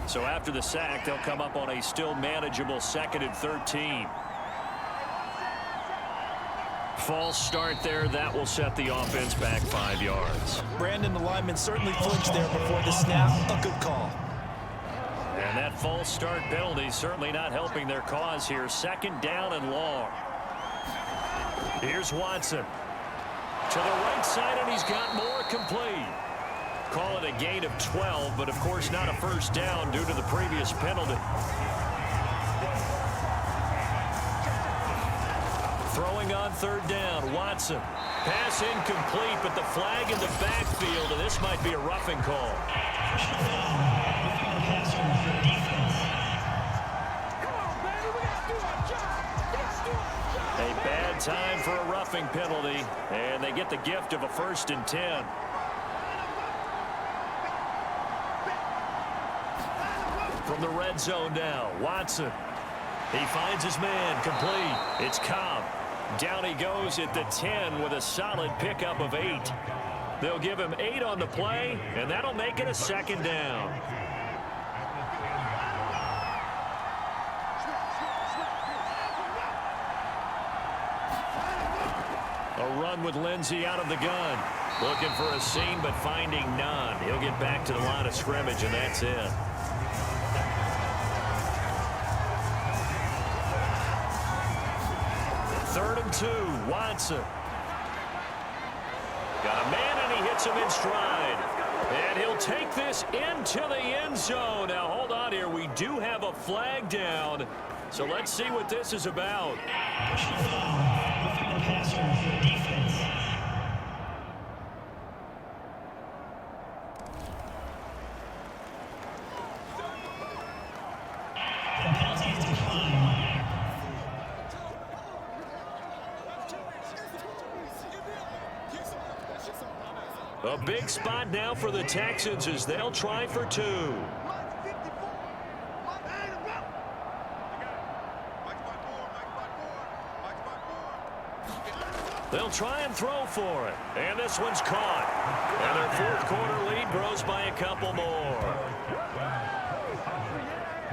So after the sack, they'll come up on a still manageable 2nd and 13. False start there. That will set the offense back 5 yards. Brandon, the lineman certainly flinched there before the snap. A good call. And that false start penalty certainly not helping their cause here. 2nd down and long. Here's Watson. To the right side, and he's got more complete. Call it a gain of 12, but of course not a first down due to the previous penalty. Throwing on 3rd down, Watson. Pass incomplete, but the flag in the backfield, and this might be a roughing call. A bad time for a roughing penalty, and they get the gift of a 1st and 10. From the red zone now, Watson. He finds his man, complete. It's Cobb. Down he goes at the 10 with a solid pickup of 8. They'll give him 8 on the play, and that'll make it a 2nd down. A run with Lindsey out of the gun. Looking for a seam, but finding none. He'll get back to the line of scrimmage, and that's it. 3rd and 2, Watson. Got a man, and he hits him in stride. And he'll take this into the end zone. Now, hold on here. We do have a flag down. So let's see what this is about. A big spot now for the Texans as they'll try for 2. They'll try and throw for it. And this one's caught. And their 4th quarter lead grows by a couple more.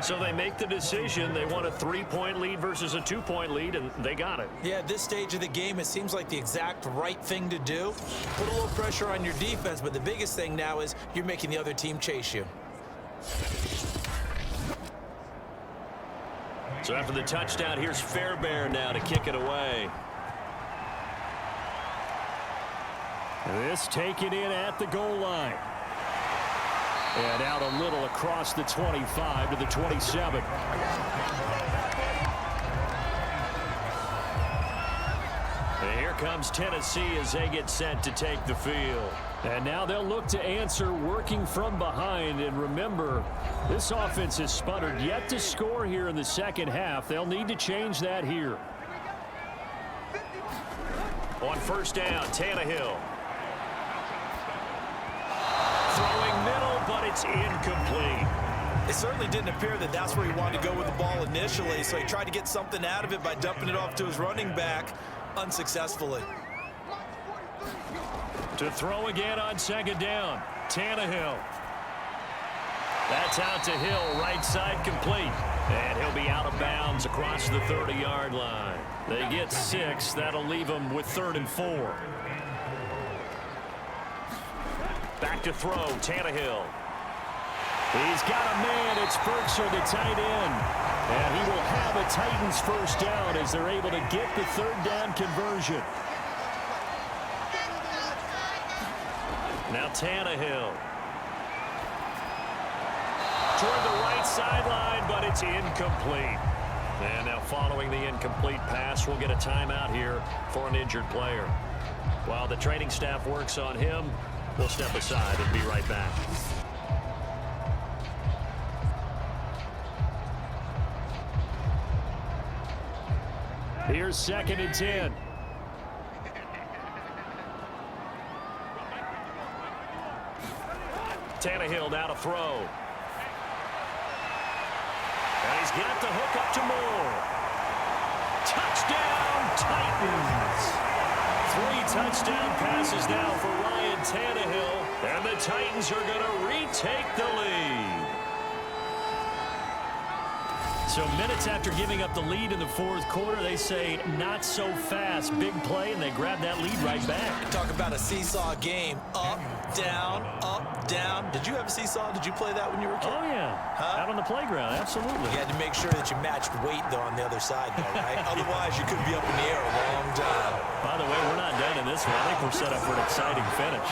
So they make the decision. They want a 3-point lead versus a 2-point lead, and they got it. Yeah, at this stage of the game, it seems like the exact right thing to do. Put a little pressure on your defense, but the biggest thing now is you're making the other team chase you. So after the touchdown, here's Fairbairn now to kick it away. This taken in at the goal line. And out a little across the 25 to the 27. And here comes Tennessee as they get set to take the field. And now they'll look to answer working from behind. And remember, this offense has sputtered yet to score here in the 2nd half. They'll need to change that here. On 1st down, Tannehill. Throwing middle, but it's incomplete. It certainly didn't appear that that's where he wanted to go with the ball initially, so he tried to get something out of it by dumping it off to his running back unsuccessfully. To throw again on 2nd down, Tannehill. That's out to Hill, right side complete. And he'll be out of bounds across the 30-yard line. They get 6. That'll leave them with 3rd and 4. Back to throw, Tannehill. He's got a man. It's Ferguson, the tight end. And he will have a Titans 1st down as they're able to get the 3rd down conversion. Now Tannehill. Toward the right sideline, but it's incomplete. And now following the incomplete pass, we'll get a timeout here for an injured player. While the training staff works on him, we'll step aside and be right back. Here's 2nd and 10. Tannehill now to throw. And he's got the hook up to Moore. Touchdown, Titans. 3 touchdown passes now for Ryan Tannehill. And the Titans are going to retake the lead. So minutes after giving up the lead in the fourth quarter, they say not so fast. Big play, and they grab that lead right back. Talk about a seesaw game. Up, down, up, down. Did you have a seesaw? Did you play that when you were a kid? Oh, yeah. Out on the playground, absolutely. You had to make sure that you matched weight, though, on the other side, though, right? Otherwise, you could be up in the air a long time. By the way, we're not done in this one. I think we're set up for an exciting finish.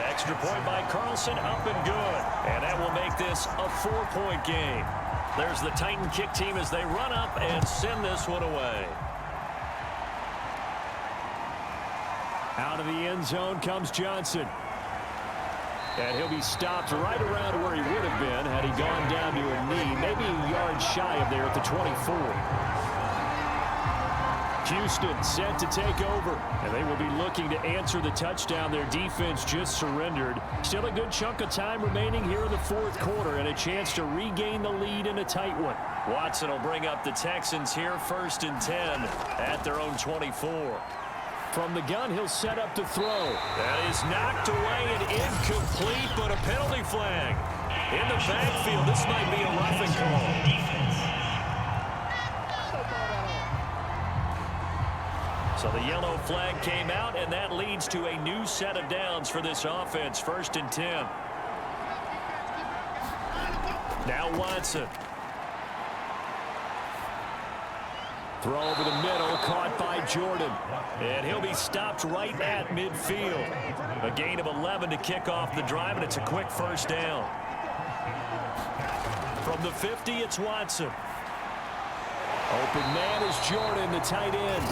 Extra point by Carlson, up and good. And that will make this a 4-point game. There's the Titan kick team as they run up and send this one away. Out of the end zone comes Johnson. And he'll be stopped right around where he would have been had he gone down to a knee, maybe a yard shy of there at the 24. Houston set to take over, and they will be looking to answer the touchdown their defense just surrendered. Still a good chunk of time remaining here in the fourth quarter and a chance to regain the lead in a tight one. Watson will bring up the Texans here 1st and 10 at their own 24. From the gun, he'll set up to throw. That is knocked away and incomplete, but a penalty flag. In the backfield, this might be a roughing call. So the yellow flag came out, and that leads to a new set of downs for this offense. 1st and 10. Now Watson. Throw over the middle, caught by Jordan. And he'll be stopped right at midfield. A gain of 11 to kick off the drive, and it's a quick 1st down. From the 50, it's Watson. Open man is Jordan, the tight end.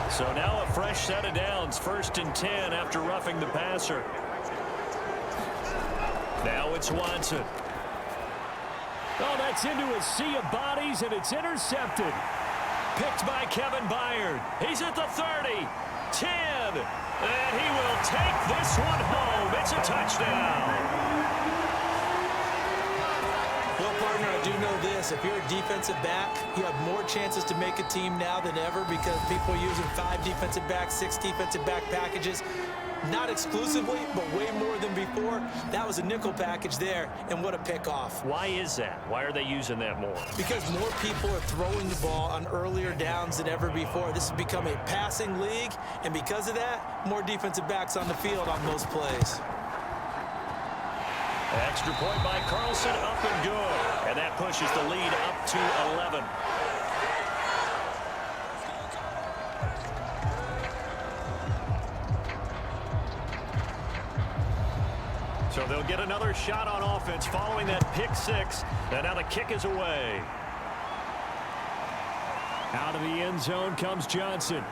So now a fresh set of downs, 1st and 10 after roughing the passer. Now it's Watson. Oh, that's into a sea of bodies, and it's intercepted. Picked by Kevin Byard. He's at the 30, 10, and he will take this one home. It's a touchdown. Well, partner, I do know this. If you're a defensive back, you have more chances to make a team now than ever because people are using 5 defensive backs, 6 defensive back packages. Not exclusively, but way more than before. That was a nickel package there, and what a pickoff. Why is that? Why are they using that more? Because more people are throwing the ball on earlier downs than ever before. This has become a passing league, and because of that, more defensive backs on the field on those plays. Extra point by Carlson, up and good. And that pushes the lead up to 11. So they'll get another shot on offense following that pick 6. And now the kick is away. Out of the end zone comes Johnson.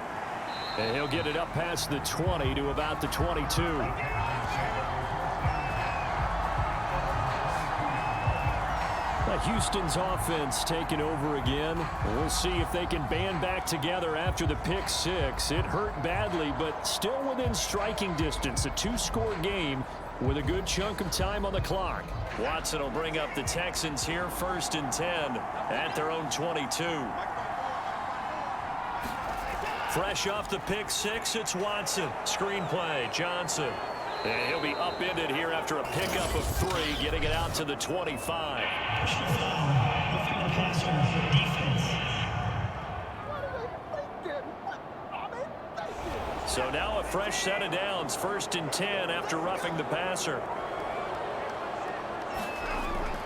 And he'll get it up past the 20 to about the 22. Houston's offense taking over again. We'll see if they can band back together after the pick 6. It hurt badly, but still within striking distance. A 2-score game with a good chunk of time on the clock. Watson will bring up the Texans here 1st and 10 at their own 22. Fresh off the pick 6, it's Watson. Screen play, Johnson. And he'll be upended here after a pickup of 3, getting it out to the 25. So now a fresh set of downs, 1st and 10 after roughing the passer.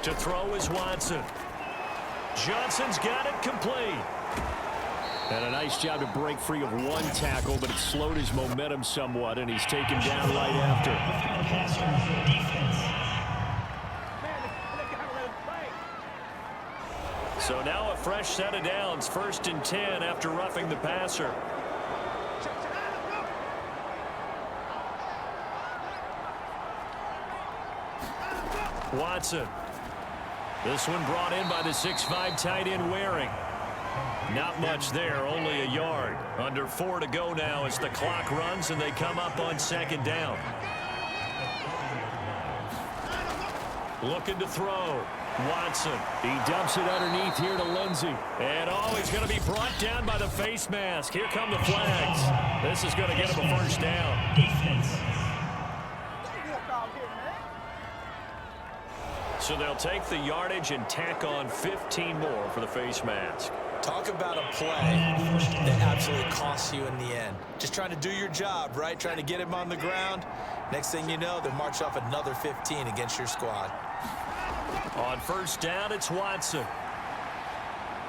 To throw is Watson. Johnson's got it complete. And a nice job to break free of one tackle, but it slowed his momentum somewhat, and he's taken down right after. So now a fresh set of downs, 1st and 10 after roughing the passer. Watson. This one brought in by the 6'5" tight end Waring. Not much there, only a yard. Under 4 to go now as the clock runs and they come up on 2nd down. Looking to throw. Watson, he dumps it underneath here to Lindsey. And he's going to be brought down by the face mask. Here come the flags. This is going to get him a first down. So they'll take the yardage and tack on 15 more for the face mask. Talk about a play that absolutely costs you in the end. Just trying to do your job, right? Trying to get him on the ground. Next thing you know, they'll march off another 15 against your squad. On first down, it's Watson.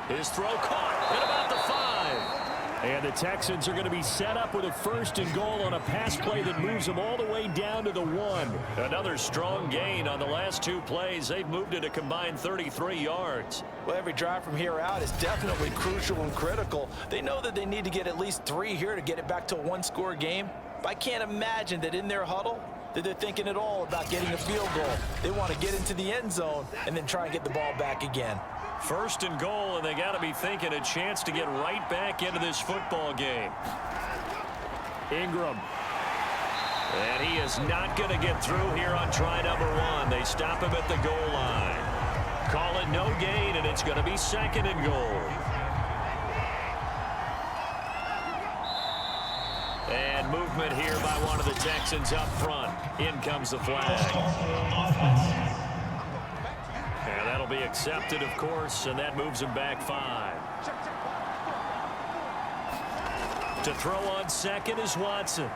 His throw caught at about the 5. And the Texans are going to be set up with a 1st and goal on a pass play that moves them all the way down to the 1. Another strong gain on the last 2 plays. They've moved it a combined 33 yards. Well, every drive from here out is definitely crucial and critical. They know that they need to get at least 3 here to get it back to a 1-score game. But I can't imagine that in their huddle that they're thinking at all about getting a field goal. They want to get into the end zone and then try and get the ball back again. 1st and goal, and they got to be thinking a chance to get right back into this football game. Ingram. And he is not going to get through here on try number 1. They stop him at the goal line. Call it no gain, and it's going to be 2nd and goal. And movement here by one of the Texans up front. In comes the flag. And that'll be accepted, of course, and that moves him back 5. To throw on 2nd is Watson.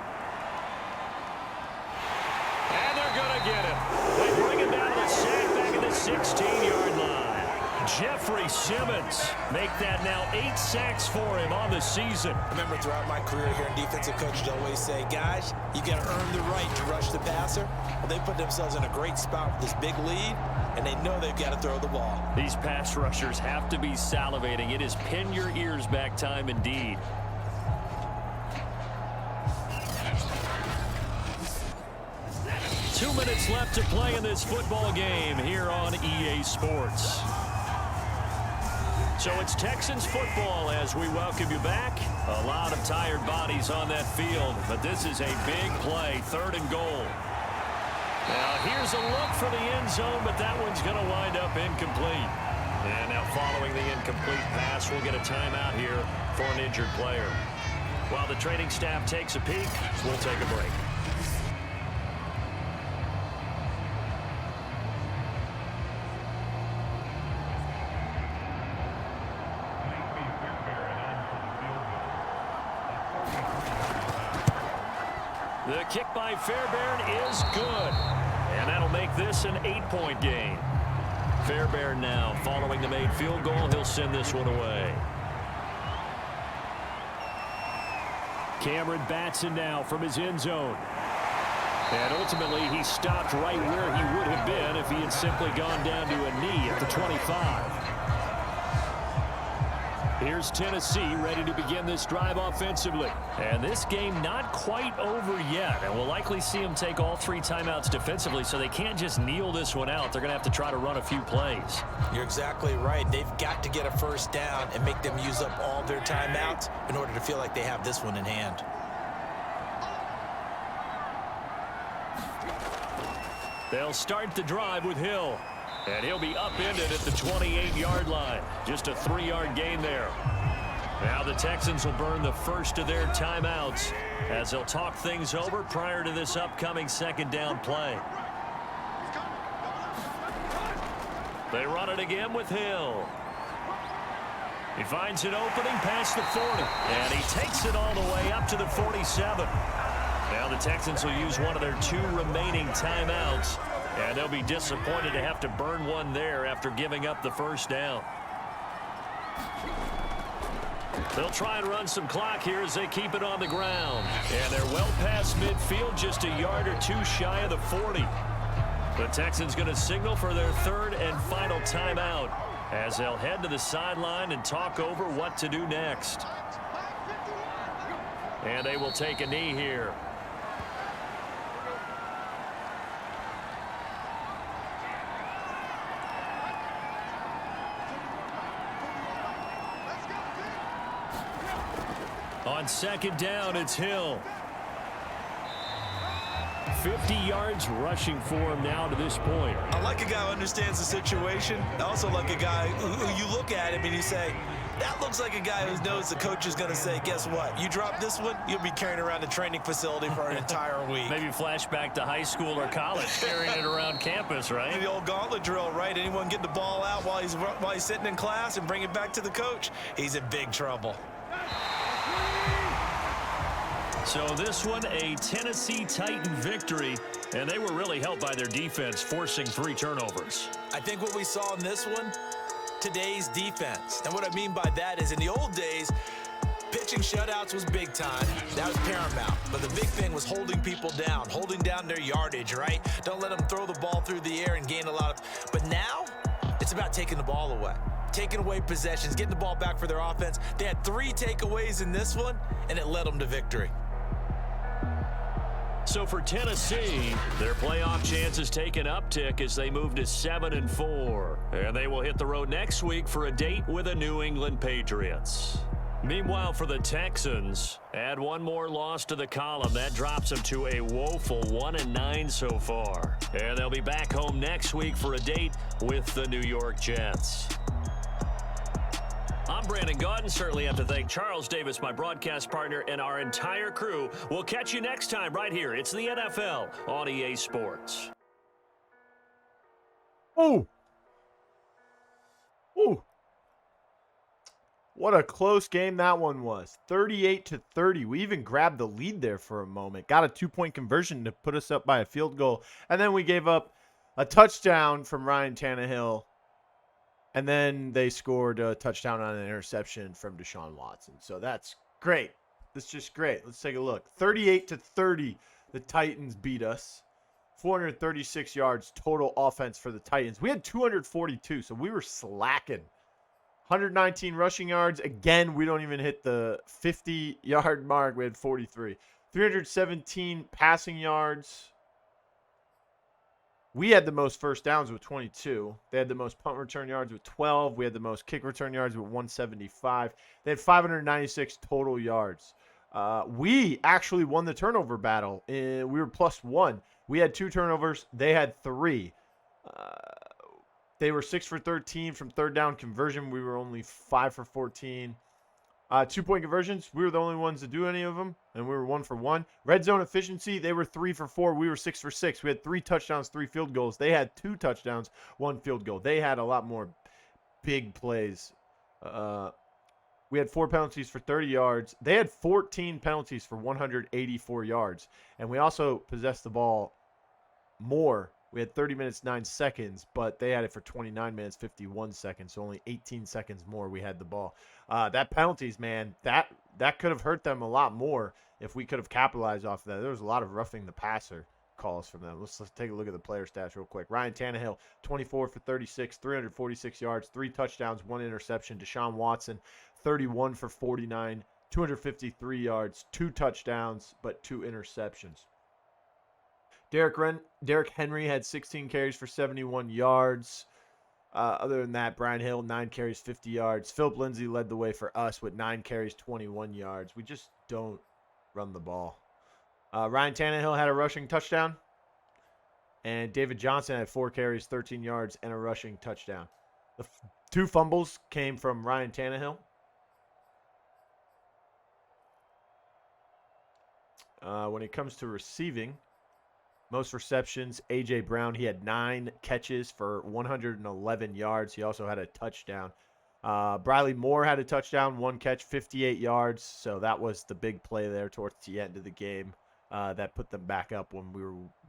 And they're going to get him. They bring him down to the sack back at the 16-yard line. Jeffrey Simmons make that now 8 sacks for him on the season. I remember throughout my career here in defensive coaches always say, guys, you got to earn the right to rush the passer. Well, they put themselves in a great spot with this big lead, and they know they've got to throw the ball. These pass rushers have to be salivating. It is pin your ears back time indeed. Two minutes left to play in this football game here on EA Sports. So it's Texans football as we welcome you back. A lot of tired bodies on that field, but this is a big play, 3rd and goal. Now here's a look for the end zone, but that one's going to wind up incomplete. And now following the incomplete pass, we'll get a timeout here for an injured player. While the training staff takes a peek, we'll take a break. The kick by Fairbairn is good. And that'll make this an 8-point game. Fairbairn now, following the made field goal, he'll send this one away. Cameron Batson now from his end zone. And ultimately, he stopped right where he would have been if he had simply gone down to a knee at the 25. Here's Tennessee ready to begin this drive offensively. And this game not quite over yet. And we'll likely see them take all 3 timeouts defensively, so they can't just kneel this one out. They're going to have to try to run a few plays. You're exactly right. They've got to get a first down and make them use up all their timeouts in order to feel like they have this one in hand. They'll start the drive with Hill. And he'll be upended at the 28-yard line. Just a 3-yard gain there. Now the Texans will burn the first of their timeouts as they'll talk things over prior to this upcoming 2nd down play. They run it again with Hill. He finds an opening past the 40. And he takes it all the way up to the 47. Now the Texans will use one of their 2 remaining timeouts. And they'll be disappointed to have to burn one there after giving up the first down. They'll try and run some clock here as they keep it on the ground. And they're well past midfield, just a yard or 2 shy of the 40. The Texans going to signal for their 3rd and final timeout as they'll head to the sideline and talk over what to do next. And they will take a knee here. On 2nd down, it's Hill. 50 yards rushing for him now to this point. I like a guy who understands the situation. I also like a guy who you look at him and you say, that looks like a guy who knows the coach is going to say, guess what? You drop this one, you'll be carrying around the training facility for an entire week. Maybe flashback to high school or college, carrying it around campus, right? The old gauntlet drill, right? Anyone get the ball out while he's sitting in class and bring it back to the coach, he's in big trouble. So this one, a Tennessee Titan victory, and they were really helped by their defense, forcing 3 turnovers. I think what we saw in this one, today's defense. And what I mean by that is in the old days, pitching shutouts was big time. That was paramount. But the big thing was holding people down, holding down their yardage, right? Don't let them throw the ball through the air and gain a lot of... But now, it's about taking the ball away. Taking away possessions, getting the ball back for their offense. They had 3 takeaways in this one, and it led them to victory. So for Tennessee, their playoff chances take an uptick as they move to 7-4. And they will hit the road next week for a date with the New England Patriots. Meanwhile, for the Texans, add one more loss to the column. That drops them to a woeful 1-9 so far. And they'll be back home next week for a date with the New York Jets. I'm Brandon Gaudin. Certainly have to thank Charles Davis, my broadcast partner, and our entire crew. We'll catch you next time right here. It's the NFL on EA Sports. Oh. Oh. What a close game that one was. 38-30. We even grabbed the lead there for a moment. Got a 2-point conversion to put us up by a field goal. And then we gave up a touchdown from Ryan Tannehill. And then they scored a touchdown on an interception from Deshaun Watson. So that's great. That's just great. Let's take a look. 38-30, the Titans beat us. 436 yards total offense for the Titans. We had 242, so we were slacking. 119 rushing yards. Again, we don't even hit the 50-yard mark. We had 43. 317 passing yards. We had the most first downs with 22. They had the most punt return yards with 12. We had the most kick return yards with 175. They had 596 total yards. We actually won the turnover battle. We were +1. We had 2 turnovers. They had 3. They were 6 for 13 from third down conversion. We were only 5 for 14. 2-point conversions, we were the only ones to do any of them, and we were 1 for 1. Red zone efficiency, they were 3 for 4. We were 6 for 6. We had 3 touchdowns, 3 field goals. They had 2 touchdowns, 1 field goal. They had a lot more big plays. We had 4 penalties for 30 yards. They had 14 penalties for 184 yards. And we also possessed the ball more. We had 30 minutes, 9 seconds, but they had it for 29 minutes, 51 seconds. So only 18 seconds more we had the ball. That penalties, man, that could have hurt them a lot more if we could have capitalized off of that. There was a lot of roughing the passer calls from them. Let's take a look at the player stats real quick. Ryan Tannehill, 24 for 36, 346 yards, 3 touchdowns, 1 interception. Deshaun Watson, 31 for 49, 253 yards, 2 touchdowns, but 2 interceptions. Derrick Henry had 16 carries for 71 yards. Other than that, Brian Hill, 9 carries, 50 yards. Philip Lindsay led the way for us with 9 carries, 21 yards. We just don't run the ball. Ryan Tannehill had a rushing touchdown. And David Johnson had 4 carries, 13 yards, and a rushing touchdown. The 2 fumbles came from Ryan Tannehill. When it comes to receiving, most receptions, A.J. Brown, he had 9 catches for 111 yards. He also had a touchdown. Briley Moore had a touchdown, 1 catch, 58 yards. So that was the big play there towards the end of the game that put them back up when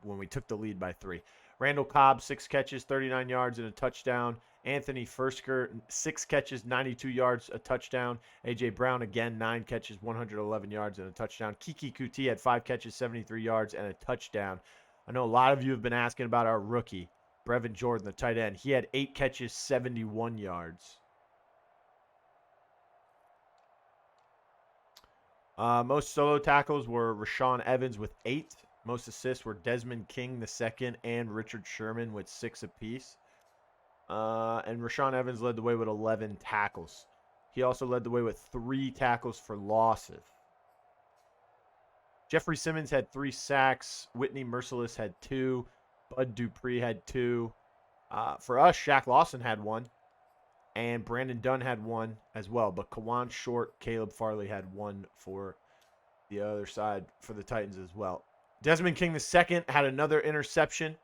we took the lead by 3. Randall Cobb, 6 catches, 39 yards, and a touchdown. Anthony Fursker, 6 catches, 92 yards, a touchdown. A.J. Brown, again, 9 catches, 111 yards, and a touchdown. Kiki Kuti had 5 catches, 73 yards, and a touchdown. I know a lot of you have been asking about our rookie, Brevin Jordan, the tight end. He had 8 catches, 71 yards. Most solo tackles were Rashaan Evans with 8. Most assists were Desmond King II and Richard Sherman with 6 apiece. And Rashaan Evans led the way with 11 tackles. He also led the way with 3 tackles for losses. Jeffrey Simmons had 3 sacks. Whitney Merciless had 2. Bud Dupree had 2. For us, Shaq Lawson had 1. And Brandon Dunn had 1 as well. But Kawan Short, Caleb Farley had 1 for the other side for the Titans as well. Desmond King II had another interception.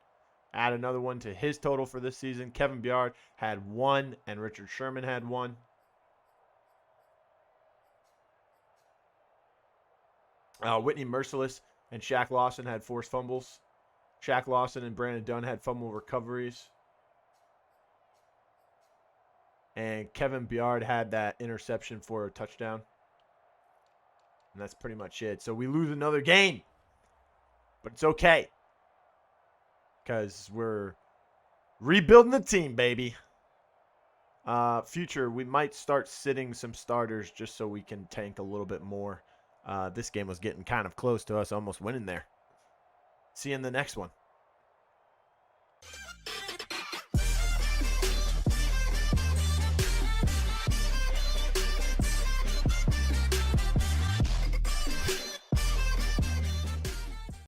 Add another one to his total for this season. Kevin Byard had 1, and Richard Sherman had 1. Whitney Merciless and Shaq Lawson had forced fumbles. Shaq Lawson and Brandon Dunn had fumble recoveries. And Kevin Byard had that interception for a touchdown. And that's pretty much it. So we lose another game. But it's okay. Because we're rebuilding the team, baby. Future, we might start sitting some starters just so we can tank a little bit more. This game was getting kind of close to us almost winning there. See you in the next one.